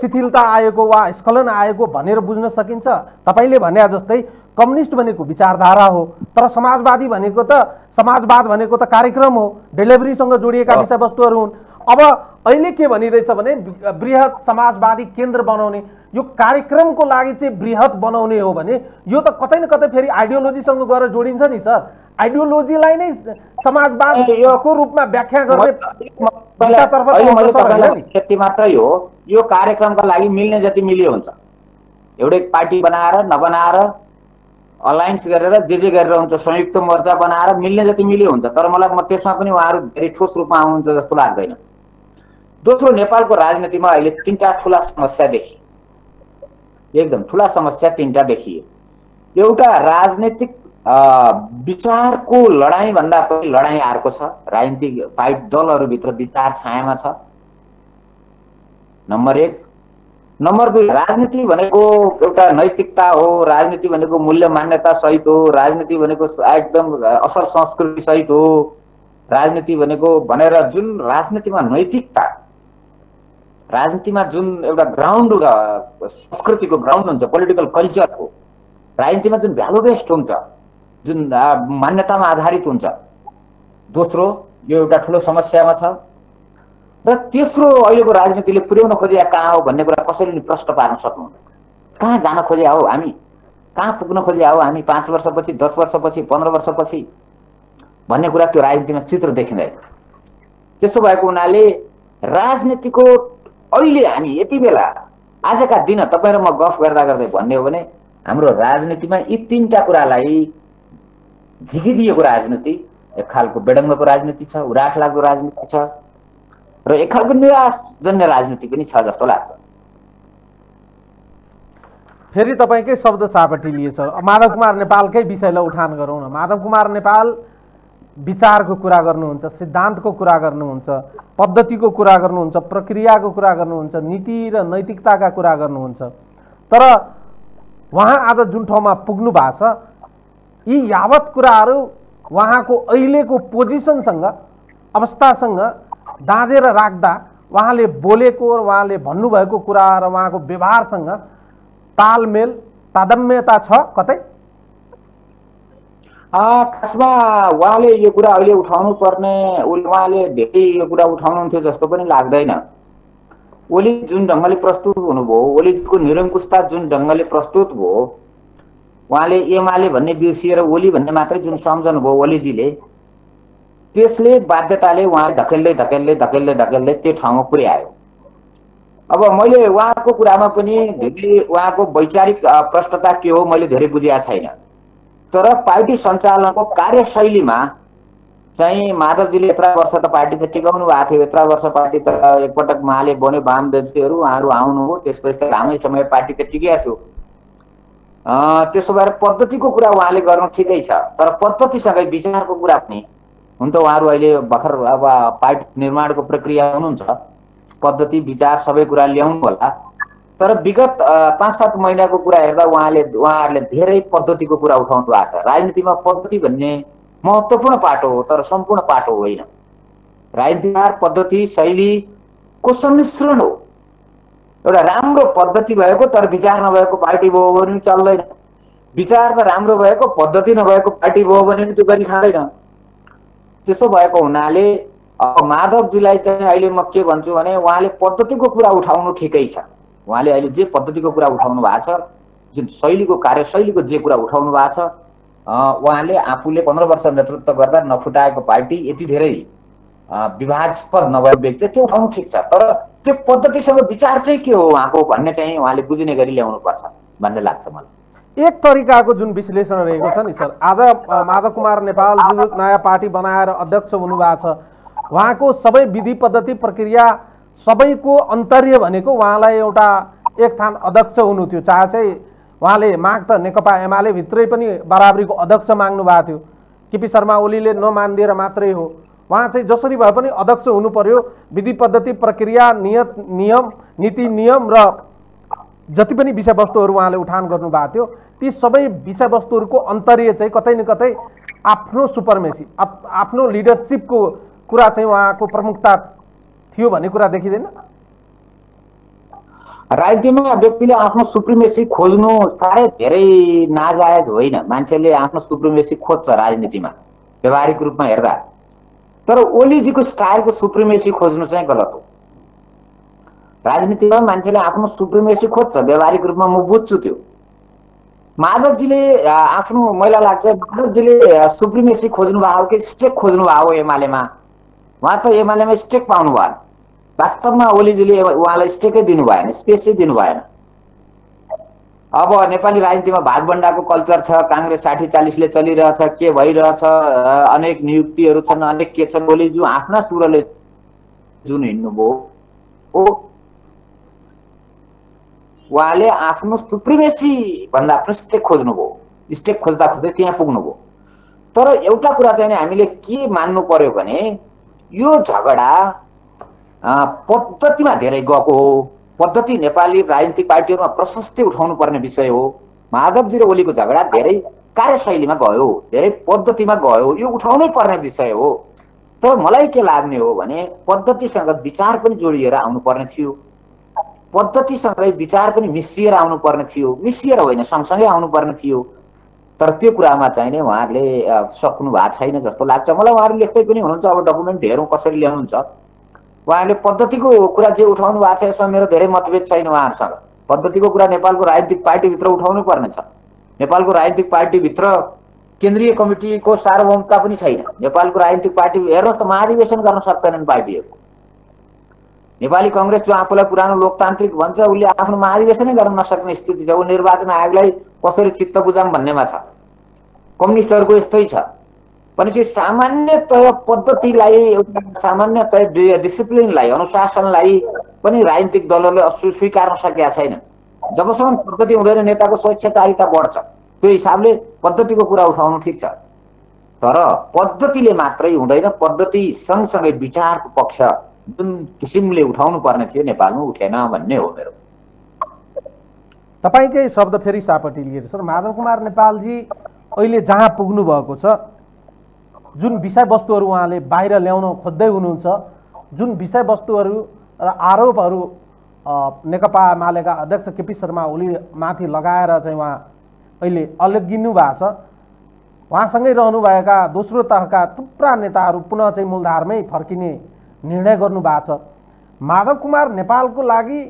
शिथिलता आएको वा स्खलन आएको भनेर बुझ्न सकिन्छ। तपाईले भने जस्तै कम्युनिस्ट भनेको विचारधारा हो, तर समाजवादी भनेको त समाजवाद भनेको त कार्यक्रम हो, डेलिभरीसँग जोडिएका विषयवस्तुहरू हुन्। अब अहिले के भनिरहेछ भने बृहत समाजवादी केन्द्र बनाउने, यो कार्यक्रमको लागि चाहिँ बृहत बनाउने हो भने यो त कतै न कतै फेरि आइडियोलोजीसँग गएर जोडिन्छ नि सर। आइडियोलोजीलाई नै समाजवादको रूपमा व्याख्या गर्ने त्यति मात्रै हो। यो कार्यक्रमका लागि मिल्ने जति मिलियो हुन्छ, एउटै पार्टी बनाएर नबनाएर अलायन्स गरेर जे गरेर हुन्छ, संयुक्त मोर्चा बनाएर मिल्ने जति मिलियो हुन्छ, तर मलाई त्यसमा पनि उहाँहरू धेरै ठोस रूपमा आउनुहुन्छ जस्तो लाग्दैन। दोस्रो, नेपालको राजनीतिमा अहिले तीनटा ठुला समस्या देखिए, एकदम ठुला समस्या तीनटा देखिए। एउटा राजनीतिक विचारको लडाईँ भन्दा पनि लडाईँ अर्को छ, राजनीतिक फाइट दलहरूभित्र विचार छायामा छ, नम्बर 1। नम्बर 2, राजनीति भनेको एउटा नैतिकता हो, राजनीति भनेको मूल्य मान्यता सहित हो, राजनीति भनेको एकदम असल संस्कृति सहित हो, राजनीति भनेको भनेर जुन राजनीतिमा नैतिकता, राजनीतिमा जुन एउटा ग्राउन्ड संस्कृतिको ग्राउन्ड हुन्छ, पोलिटिकल कल्चरको, राजनीतिमा जुन भ्यालु बेस्ड हुन्छ, जुन मान्यतामा आधारित हुन्छ, दोस्रो यो एउटा ठुलो समस्यामा छ। र तेस्रो, अहिलेको राजनीतिले पुर्याउन खोजे कहाँ हो भन्ने कुरा कसैले नि प्रश्न पार्न सक्नुहुन्न। कहाँ जान खोजे हो हामी, कहाँ पुग्न खोजे हो हामी 5 वर्षपछि, 10 वर्षपछि, 15 वर्षपछि भन्ने कुरा त्यो राजनीतिमा चित्र देखिँदैन। त्यसो भएको हुनाले राजनीतिको अहिले हामी यति बेला आजका दिन तपाईँ र म गफ गर्दा गर्दै भन्ने हो भने हाम्रो राजनीतिमा यी तीनटा कुरालाई झिकिदिएको राजनीति, एक खालको बेडङ्गको राजनीति छ, उराठ लाग्दो राजनीति छ, र एक खालको निराशजन्य राजनीति पनि छ जस्तो लाग्छ। फेरि तपाईँकै शब्द सापटी लिए सर, माधव कुमार नेपालकै विषयलाई उठान गरौँ न। माधव कुमार नेपाल विचारको कुरा गर्नुहुन्छ, सिद्धान्तको कुरा गर्नुहुन्छ, पद्धतिको कुरा गर्नुहुन्छ, प्रक्रियाको कुरा गर्नुहुन्छ, नीति र नैतिकताका कुरा गर्नुहुन्छ, तर उहाँ आज जुन ठाउँमा पुग्नु भएको छ यी यावत कुराहरू उहाँको अहिलेको पोजिसनसँग अवस्थासँग दाँजेर राख्दा उहाँले बोलेको र उहाँले भन्नुभएको कुरा र उहाँको व्यवहारसँग तालमेल तादम्यता छ कतै? खासमा उहाँले यो कुरा अहिले उठाउनु पर्ने, उहाँले धेरै यो कुरा उठाउनुहुन्थ्यो जस्तो पनि लाग्दैन। ओली जुन ढङ्गले प्रस्तुत हुनुभयो, ओलीको निरङ्कुशता जुन ढङ्गले प्रस्तुत भयो, उहाँले एमाले भन्ने बिर्सिएर ओली भन्ने मात्रै जुन सम्झनुभयो ओलीजीले, त्यसले बाध्यताले उहाँले धकेल्दै धकेल्दै धकेल्दै धकेल्दै त्यो ठाउँमा पुर्यायो। अब मैले उहाँको कुरामा पनि धेरै उहाँको वैचारिक प्रष्टता के हो मैले धेरै बुझेको छैन, तर पार्टी सञ्चालनको कार्यशैलीमा चाहिँ माधवजीले यत्रा वर्ष त पार्टी त टिकाउनु भएको थियो, यत्रा वर्ष पार्टी त एकपटक माले बन्यो वामदेवजीहरू, उहाँहरू आउनुभयो, त्यसपछि त लामै समय पार्टी त टिकेको थियो। त्यसो भएर पद्धतिको कुरा उहाँले गर्नु ठिकै छ, तर पद्धतिसँगै विचारको कुरा पनि हुन त उहाँहरू अहिले भर्खर अब पार्टी निर्माणको प्रक्रिया हुनुहुन्छ, पद्धति विचार सबै कुरा ल्याउनु होला, तर विगत 5-7 महिनाको कुरा हेर्दा उहाँहरूले धेरै पद्धतिको कुरा उठाउनु भएको छ। राजनीतिमा पद्धति भन्ने महत्त्वपूर्ण पाटो हो, तर सम्पूर्ण पाटो होइन। राजनीतिमा पद्धति शैलीको सम्मिश्रण हो। एउटा राम्रो पद्धति भएको तर विचार नभएको पार्टी भयो भने चल्दैन, विचार त राम्रो भएको पद्धति नभएको पार्टी भयो भने त्यो गरी खाँदैन। त्यसो भएको हुनाले अब माधवजीलाई चाहिँ अहिले म के भन्छु भने उहाँले पद्धतिको कुरा उठाउनु ठिकै छ। उहाँले अहिले जे पद्धतिको कुरा उठाउनु भएको छ, जुन शैलीको कार्यशैलीको जे कुरा उठाउनु भएको छ, उहाँले आफूले 15 वर्ष नेतृत्व गर्दा नफुटाएको पार्टी यति धेरै विवादास्पद नभएको व्यक्ति त्यो उठाउनु ठिक छ, तर त्यो पद्धतिसँग विचार चाहिँ के हो उहाँको भन्ने चाहिँ उहाँले बुझ्ने गरी ल्याउनु पर्छ भन्ने लाग्छ मलाई। एक तरिकाको जुन विश्लेषण रहेको छ नि सर, आज माधव कुमार नेपाल जो नयाँ पार्टी बनाएर अध्यक्ष हुनुभएको छ, उहाँको सबै विधि पद्धति प्रक्रिया सबैको अन्तर्य भनेको उहाँलाई एउटा एक थान अध्यक्ष हुनु थियो। चाहे चाहिँ उहाँले माग त नेकपा एमाले भित्रै पनि बराबरीको अध्यक्ष माग्नु भएको थियो, केपी शर्मा ओलीले नमानिदिएर मात्रै हो। उहाँ चाहिँ जसरी भए पनि अध्यक्ष हुनु पर्यो, विधि पद्धति प्रक्रिया नियम नीति नियम र जति पनि विषयवस्तुहरू उहाँले उठान गर्नुभएको थियो ती सबै विषयवस्तुहरूको अन्तर्य चाहिँ कतै न कतै आफ्नो सुपरमेसी आफ्नो लिडरसिपको कुरा चाहिँ उहाँको प्रमुखता थियो भन्ने कुरा देखिँदैन? राजनीतिमा व्यक्तिले आफ्नो सुप्रिमेसी खोज्नु साह्रै धेरै नाजायज होइन। मान्छेले आफ्नो सुप्रिमेसी खोज्छ राजनीतिमा व्यवहारिक रूपमा हेर्दा, तर ओलीजीको स्टाइलको सुप्रिमेसी खोज्नु चाहिँ गलत हो। राजनीतिमा मान्छेले आफ्नो सुप्रिमेसी खोज्छ व्यवहारिक रूपमा, म बुझ्छु त्यो। माधवजीले आफ्नो मलाई लाग्छ माधवजीले सुप्रिमेसी खोज्नु भएको कि स्टेक खोज्नु भएको एमालेमा? उहाँ त एमालेमा स्टेक पाउनु भएन। वास्तवमा ओलीजीले उहाँलाई स्टेकै दिनु भएन, स्पेसै दिनु भएन। अब नेपाली राजनीतिमा भागबण्डाको कल्चर छ, काङ्ग्रेस 60-40 ले चलिरहेछ, के भइरहेछ, अनेक नियुक्तिहरू छन्, अनेक के छन्। ओलीजी आफ्ना सुरले जुन हिँड्नुभयो उहाँले आफ्नो सुप्रिमेसी भन्दा आफ्नो स्टेक खोज्नुभयो। स्टेक खोज्दा खोज्दै त्यहाँ पुग्नुभयो। तर एउटा कुरा चाहिँ हामीले के मान्नु पर्यो भने यो झगडा पद्धतिमा धेरै गएको हो। पद्धति नेपाली राजनीतिक पार्टीहरूमा प्रशस्तै उठाउनु पर्ने विषय हो। माधवजी र ओलीको झगडा धेरै कार्यशैलीमा गयो, धेरै पद्धतिमा गयो, यो उठाउनै पर्ने विषय हो। तर मलाई के लाग्ने हो भने पद्धतिसँग विचार पनि जोडिएर आउनु पर्ने थियो, पद्धतिसँगै विचार पनि मिसिएर आउनु पर्ने थियो, मिसिएर होइन सँगसँगै आउनु पर्ने थियो। तर त्यो कुरामा चाहिँ नि उहाँहरूले सक्नु भएको छैन जस्तो लाग्छ मलाई। उहाँहरू लेख्दै पनि हुनुहुन्छ, अब डकुमेन्ट हेरौँ कसरी ल्याउनुहुन्छ। उहाँहरूले पद्धतिको कुरा जे उठाउनु भएको छ यसमा मेरो धेरै मतभेद छैन उहाँहरूसँग। पद्धतिको कुरा नेपालको राजनीतिक पार्टीभित्र उठाउनु पर्ने छ। नेपालको राजनीतिक पार्टीभित्र केन्द्रीय कमिटीको सार्वभौमता पनि छैन। नेपालको राजनीतिक पार्टी हेर्नुहोस् त महाधिवेशन गर्न सक्दैनन् पार्टीहरू। नेपाली कांग्रेस जो आफूलाई पुरानो लोकतान्त्रिक भन्छ उसले आफ्नो महाधिवेशनै गर्न नसक्ने स्थिति छ। ऊ निर्वाचन आयोगलाई कसरी चित्त बुझाऊँ भन्नेमा छ। कम्युनिस्टहरूको यस्तै छ। भनेपछि सामान्यतया पद्धतिलाई, एउटा सामान्यतया डिसिप्लिनलाई, अनुशासनलाई पनि राजनीतिक दलहरूले स्वीकार्न सकेका छैनन्। जबसम्म पद्धति हुँदैन नेताको स्वेच्छाचारिता बढ्छ। त्यो हिसाबले पद्धतिको कुरा उठाउनु ठिक छ, तर पद्धतिले मात्रै हुँदैन। पद्धति सँगसँगै विचारको पक्ष जुन किसिमले उठाउनु पर्ने थियो नेपालमा उठेन भन्ने हो मेरो। तपाईकै शब्द फेरि सापट्टि लिएर सर माधव कुमार नेपालजी अहिले जहाँ पुग्नु भएको छ, जुन विषयवस्तुहरू उहाँले बाहिर ल्याउन खोज्दै हुनुहुन्छ, जुन विषयवस्तुहरू र आरोपहरू नेकपा एमालेका अध्यक्ष केपी शर्मा ओली माथि लगाएर चाहिँ उहाँ अहिले अल्गिनु भएको छ, उहाँसँगै रहनुभएका दोस्रो तहका थुप्रा नेताहरू पुनः चाहिँ मूलधारमै फर्किने निर्णय गर्नु भएको छ। माधव कुमार नेपालको लागि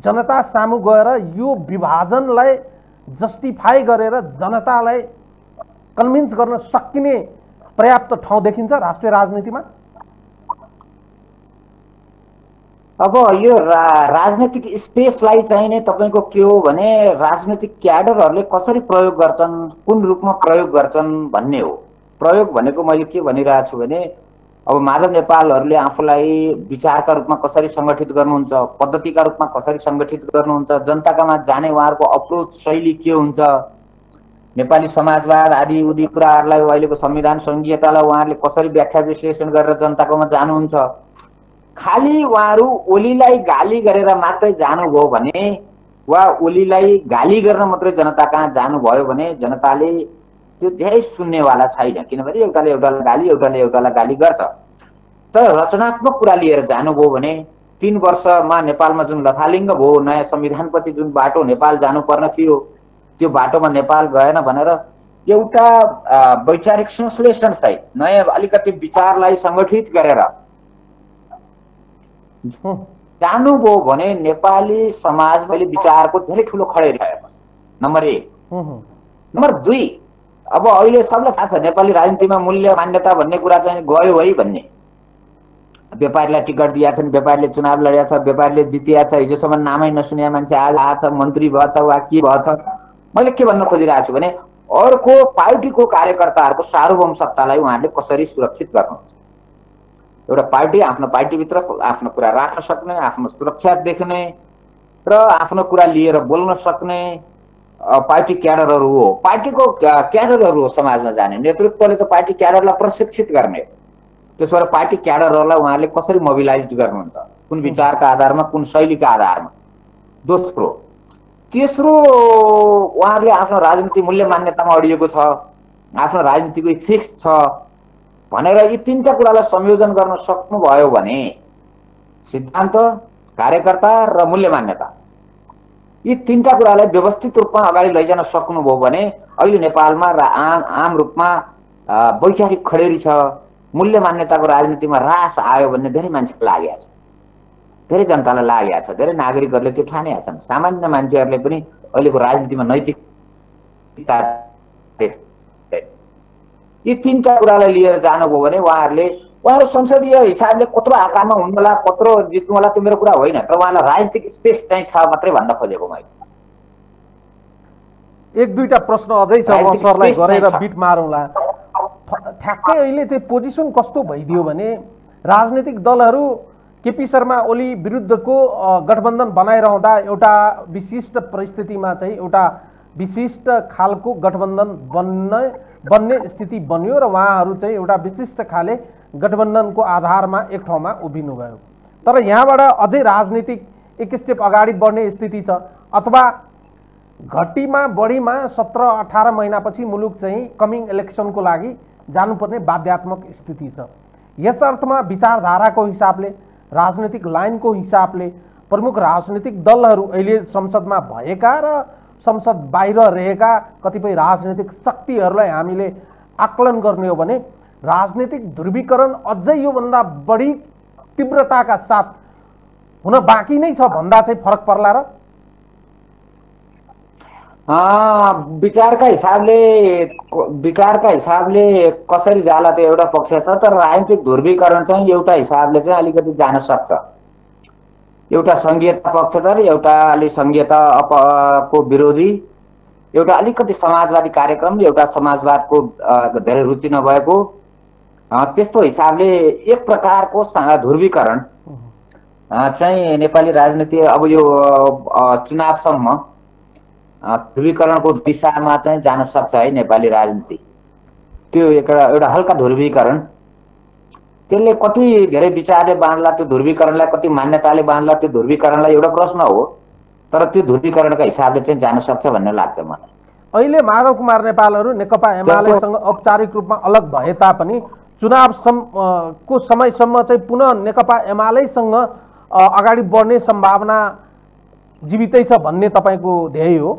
जनता सामु गएर यो विभाजनलाई जस्टिफाई गरेर जनतालाई कन्भिन्स गर्न सकिने पर्याप्त ठाउँ देखिन्छ राष्ट्रिय राजनीतिमा? अब यो राजनीतिक स्पेसलाई चाहिँ नै तपाईको के हो भने राजनीतिक क्याडरहरूले कसरी प्रयोग गर्छन्, कुन रूपमा प्रयोग गर्छन् भन्ने हो। प्रयोग भनेको मैले के भनिरहेको छु भने अब माधव नेपालहरूले आफूलाई विचारका रूपमा कसरी संगठित गर्नुहुन्छ, पद्धतिका रूपमा कसरी संगठित गर्नुहुन्छ, जनताकामा जाने उहाँहरूको अप्रोच शैली के हुन्छ, नेपाली समाजवाद आदि उदी कुराहरूलाई अहिलेको संविधान संघीयतालाई उहाँहरूले कसरी व्याख्या विश्लेषण गरेर जनताकोमा जानुहुन्छ। खाली उहाँहरू ओलीलाई गाली गरेर मात्रै जानुभयो भने वा ओलीलाई गाली गर्न मात्रै जनता कहाँ जानुभयो भने जनताले त्यो धेरै सुन्नेवाला छैन। किनभने एउटाले एउटालाई गाली, एउटाले एउटालाई गाली गर्छ। तर रचनात्मक कुरा लिएर जानुभयो भने 3 वर्षमा नेपालमा जुन लथालिङ्ग भयो, नयाँ संविधानपछि जुन बाटो नेपाल जानुपर्ने थियो त्यो बाटोमा नेपाल गएन भनेर एउटा वैचारिक संश्लेषण सहित नयाँ अलिकति विचारलाई संगठित गरेर जानुभयो भने नेपाली समाजमा विचारको धेरै ठुलो खडेरी आएको छ। नम्बर 1। नम्बर 2, अब अहिले सबलाई थाहा छ नेपाली राजनीतिमा मूल्य मान्यता भन्ने कुरा चाहिँ गयो है भन्ने। व्यापारीलाई टिकट दिएका छन्, व्यापारीले चुनाव लडेका छ, व्यापारीले जितिया छ, हिजोसम्म नामै नसुनेका मान्छे आज आछ, मन्त्री भएछ वा के भएछ। मैले के भन्न खोजिरहेको छु भने अर्को पार्टीको कार्यकर्ताहरूको सार्वभौम सत्तालाई उहाँहरूले कसरी सुरक्षित गर्नुहुन्छ। एउटा पार्टी आफ्नो पार्टीभित्र आफ्नो कुरा राख्न सक्ने, आफ्नो सुरक्षा देख्ने र आफ्नो कुरा लिएर बोल्न सक्ने पार्टी क्याडरहरू हो। पार्टीको क्याडरहरू हो समाजमा जाने। नेतृत्वले त पार्टी क्याडरलाई प्रशिक्षित गर्ने, त्यसो भएर पार्टी क्याडरहरूलाई उहाँले कसरी मोबिलाइज गर्नुहुन्छ, कुन विचारका आधारमा, कुन शैलीका आधारमा। दोस्रो, तेस्रो, उहाँहरूले आफ्नो राजनीति मूल्य मान्यतामा अडिएको छ, आफ्नो राजनीतिको इथिक्स छ भनेर यी तीनटा कुरालाई संयोजन गर्न सक्नुभयो भने सिद्धान्त, कार्यकर्ता र मूल्य मान्यता, यी तीनटा कुरालाई व्यवस्थित रूपमा अगाडि लैजान सक्नुभयो भने अहिले नेपालमा आम रूपमा वैचारिक खडेरी छ, मूल्य मान्यताको राजनीतिमा ह्रास आयो भन्ने धेरै मान्छेलाई लागेको छ, धेरै जनतालाई लागेको छ, धेरै नागरिकहरूले त्यो ठानेका छन्। सामान्य मान्छेहरूले पनि अहिलेको राजनीतिमा नैतिकता, यी तीनटा कुरालाई लिएर जानुभयो भने उहाँहरू संसदीय हिसाबले कत्रो आकारमा हुनुहोला, कत्रो जित्नु होला त्यो मेरो कुरा होइन, तर उहाँलाई राजनीतिक स्पेस चाहिँ छ मात्रै भन्न खोजेको मैले। एक दुईटा प्रश्न अझै छ, म सरलाई गरेर बिट मारौँला। ठ्याक्कै अहिले चाहिँ पोजिसन कस्तो भइदियो भने राजनीतिक दलहरू केपी शर्मा ओली विरुद्धको गठबन्धन बनाइरहँदा एउटा विशिष्ट परिस्थितिमा चाहिँ एउटा विशिष्ट खालको गठबन्धन बन्ने स्थिति बन्यो र उहाँहरू चाहिँ एउटा विशिष्ट खाले गठबन्धनको आधारमा एक ठाउँमा उभिनुभयो। तर यहाँबाट अझै राजनीतिक एक स्टेप अगाडि बढ्ने स्थिति छ, अथवा घटीमा बढीमा 17-18 महिनापछि मुलुक चाहिँ कमिङ इलेक्सनको लागि जानुपर्ने बाध्यात्मक स्थिति छ। यस अर्थमा विचारधाराको हिसाबले, राजनीतिक लाइनको हिसाबले प्रमुख राजनीतिक दलहरू अहिले संसदमा भएका र संसद बाहिर रहेका कतिपय राजनीतिक शक्तिहरूलाई हामीले आकलन गर्ने हो भने राजनीतिक ध्रुवीकरण अझै योभन्दा बढी तीव्रताका साथ हुन बाँकी नै छ भन्दा चाहिँ फरक पर्ला र? विचारका हिसाबले कसरी जाला त्यो एउटा पक्ष छ, तर राजनीतिक ध्रुवीकरण चाहिँ एउटा हिसाबले चाहिँ अलिकति जान सक्छ। एउटा संघीयता पक्षधर, एउटा अलि संघीयताको विरोधी, एउटा अलिकति समाजवादी कार्यक्रम, एउटा समाजवादको धेरै रुचि नभएको, त्यस्तो हिसाबले एक प्रकारको ध्रुवीकरण चाहिँ नेपाली राजनीति अब यो चुनावसम्म ध्रुवीकरणको दिशामा चाहिँ जान सक्छ है नेपाली राजनीति। त्यो एउटा हल्का ध्रुवीकरण, त्यसले कति धेरै विचारले बाँध्ला त्यो ध्रुवीकरणलाई, कति मान्यताले बाँध्ला त्यो ध्रुवीकरणलाई, एउटा प्रश्न हो। तर त्यो ध्रुवीकरणका हिसाबले चाहिँ जान सक्छ भन्ने लाग्छ मलाई। अहिले माधव कुमार नेपालहरू नेकपा एमालेसँग औपचारिक रूपमा अलग भए तापनि चुनावको समयसम्म चाहिँ पुनः नेकपा एमालेसँग अगाडि बढ्ने सम्भावना जीवितै छ भन्ने तपाईँको ध्येय हो?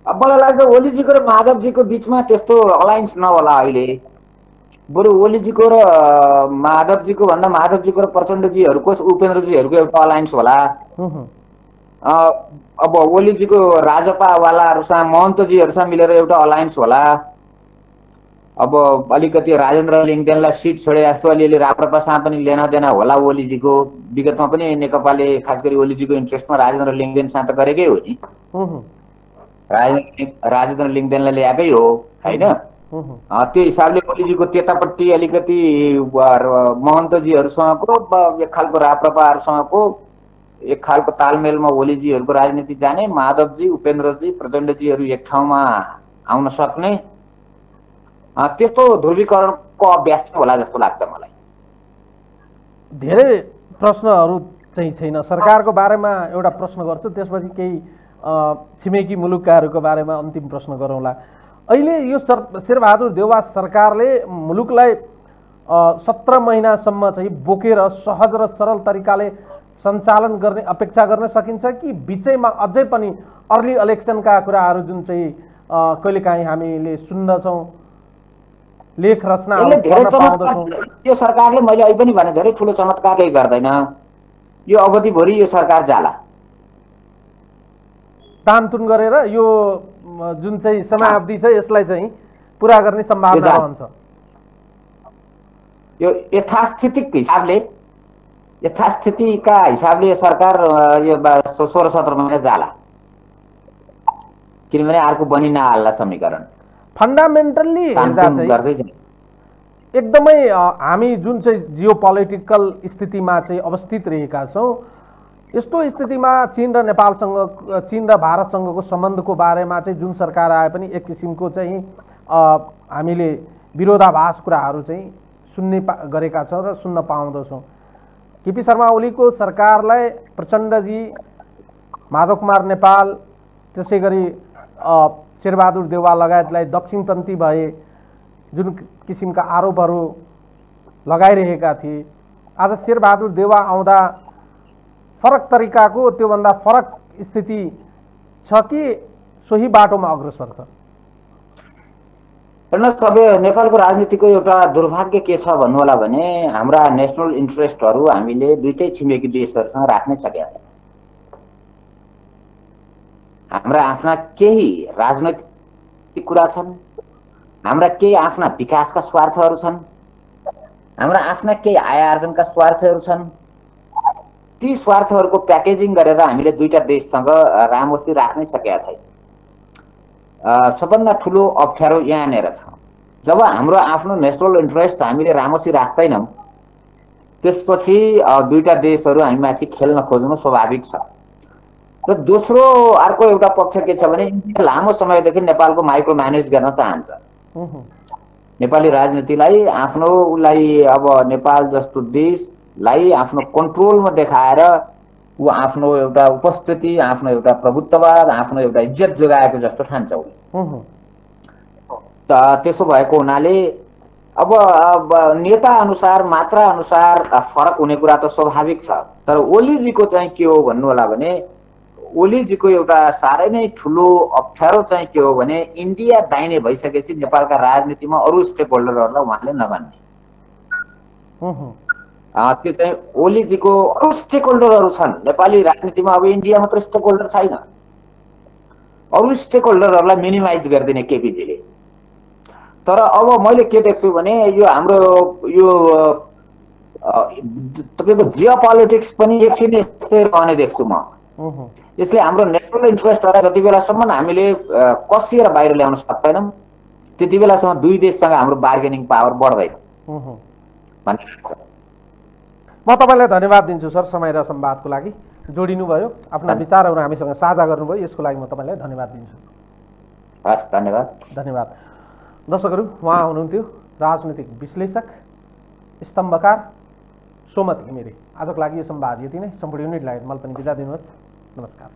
अब मलाई लाग्छ ओलीजीको र माधवजीको बिचमा त्यस्तो अलायन्स नहोला अहिले, बरु ओलीजीको र माधवजीको भन्दा माधवजीको र प्रचण्डजीहरूको, उपेन्द्रजीहरूको एउटा अलायन्स होला। अब ओलीजीको राजपावालाहरूसँग, महन्तजीहरूसँग मिलेर एउटा अलायन्स होला। अब अलिकति राजेन्द्र लिङ्गदेनलाई सिट छोडे जस्तो अलिअलि राप्रपासँग पनि लेना देना होला ओलीजीको। विगतमा पनि नेकपाले खास गरी ओलीजीको इन्ट्रेस्टमा राजेन्द्र लिङ्गदेनसँग त गरेकै हो नि, राजेन्द्र लिङ्गदेनलाई ल्याएकै हो होइन। त्यो हिसाबले ओलीजीको त्यतापट्टि अलिकति महन्तजीहरूसँगको एक खालको राप्रपाहरूसँगको एक खालको तालमेलमा ओलीजीहरूको राजनीति जाने, माधवजी, उपेन्द्रजी, प्रचण्डजीहरू एक ठाउँमा आउन सक्ने, त्यस्तो ध्रुवीकरणको अभ्यास होला जस्तो लाग्छ मलाई। धेरै प्रश्नहरू चाहिँ छैन। सरकारको बारेमा एउटा प्रश्न गर्छु, त्यसपछि केही छिमेकी मुलुककाहरूको बारेमा अन्तिम प्रश्न गरौँला। अहिले यो शेरबहादुर देउवा सरकारले मुलुकलाई 17 महिनासम्म चाहिँ बोकेर सहज र सरल तरिकाले सञ्चालन गर्ने अपेक्षा गर्न सकिन्छ कि बिचैमा अझै पनि अर्ली इलेक्सनका कुराहरू जुन चाहिँ कहिलेकाहीँ हामीले सुन्दछौँ, लेख रचना यो सरकारले, मैले अहिले पनि भने, धेरै ठुलो चमत्कार केही गर्दैन। यो अवधिभरि यो सरकार जाला, तानतुन गरेर यो जुन चाहिँ समयावधि छ यसलाई चाहिँ पुरा गर्ने सम्भावना रहन्छ। यो यथास्थितिक हिसाबले, यथास्थितिका हिसाबले सरकार यो 16-17 महिना जाला, किनभने अर्को बनि नहाल्ला समीकरण। फन्डामेन्टल्ली हेर्दा चाहिँ एकदमै हामी जुन चाहिँ जियो पोलिटिकल स्थितिमा चाहिँ अवस्थित रहेका छौँ, यस्तो स्थितिमा चीन र नेपालसँग, चीन र भारतसँगको सम्बन्धको बारेमा चाहिँ जुन सरकार आए पनि एक किसिमको चाहिँ हामीले विरोधाभास कुराहरू चाहिँ गरेका छौँ र सुन्न पाउँदछौँ। केपी शर्मा ओलीको सरकारलाई प्रचण्डजी, माधव कुमार नेपाल, त्यसै गरी शेरबहादुर देउवा लगायतलाई दक्षिणपन्थी भए जुन किसिमका आरोपहरू लगाइरहेका थिए, आज शेरबहादुर देउवा आउँदा फरक तरिकाको, त्योभन्दा फरक स्थिति छ कि सोही बाटोमा अग्रसर छ? हेर्नुहोस्, अब नेपालको राजनीतिको एउटा दुर्भाग्य के छ भन्नु होला भने हाम्रा नेसनल इन्ट्रेस्टहरू हामीले दुईटै छिमेकी देशहरूसँग राख्नै सकेका छौँ। हाम्रा आफ्ना केही राजनैतिक कुरा छन्, हाम्रा केही आफ्ना विकासका स्वार्थहरू छन्, हाम्रा आफ्ना केही आय आर्जनका स्वार्थहरू छन्। ती स्वार्थहरूको प्याकेजिङ गरेर हामीले दुईटा देशसँग रामोसी राख्नै सकेका छैन। सबभन्दा ठुलो अप्ठ्यारो यहाँनिर छ। जब हाम्रो आफ्नो नेसनल इन्ट्रेस्ट हामीले रामोसी राख्दैनौँ, त्यसपछि दुईटा देशहरू हामीमाथि खेल्न खोज्नु स्वाभाविक छ। र दोस्रो अर्को एउटा पक्ष के छ भने इन्डिया लामो समयदेखि नेपालको माइक्रो म्यानेज गर्न चाहन्छ। नेपाली राजनीतिलाई आफ्नोलाई, अब नेपाल जस्तो देशलाई आफ्नो कन्ट्रोलमा देखाएर ऊ आफ्नो एउटा उपस्थिति, आफ्नो एउटा प्रभुत्ववाद, आफ्नो एउटा इज्जत जोगाएको जस्तो ठान्छ। त्यसो भएको हुनाले अब नेता अनुसार, मात्रा अनुसार फरक हुने कुरा त स्वाभाविक छ। तर ओलीजीको चाहिँ के हो भन्नु होला भने ओलीजीको एउटा साह्रै नै ठुलो अप्ठ्यारो चाहिँ के हो भने इन्डिया दाहिने भइसकेपछि नेपालका राजनीतिमा अरू स्टेक होल्डरहरूलाई उहाँले नमान्ने। त्यो चाहिँ ओलीजीको अरू स्टेक होल्डरहरू छन् नेपाली राजनीतिमा। अब इन्डिया मात्र स्टेक होल्डर छैन, अरू स्टेक होल्डरहरूलाई मिनिमाइज गरिदिने केपीजीले। तर अब मैले के देख्छु भने यो हाम्रो यो तपाईँको जियो पोलिटिक्स पनि एकछिन यस्तै रहने देख्छु म। यसले हाम्रो नेसनल इन्ट्रेस्टहरूलाई जति बेलासम्म हामीले कसिएर बाहिर ल्याउन सक्दैनौँ, त्यति बेलासम्म दुई देशसँग हाम्रो बार्गेनिङ पावर बढ्दैन भन्ने लाग्छ। म तपाईँलाई धन्यवाद दिन्छु सर, समय र संवादको लागि जोडिनुभयो, आफ्ना विचारहरू हामीसँग साझा गर्नुभयो, यसको लागि म तपाईँलाई धन्यवाद दिन्छु। हस्, धन्यवाद। धन्यवाद। दर्शकहरू, उहाँ हुनुहुन्थ्यो राजनीतिक विश्लेषक, स्तम्भकार सोमत घिमिरे। आजको लागि यो संवाद यति नै। सम्पूर्ण युनिटलाई मैले पनि बिदा दिनुहोस्। नमस्कार।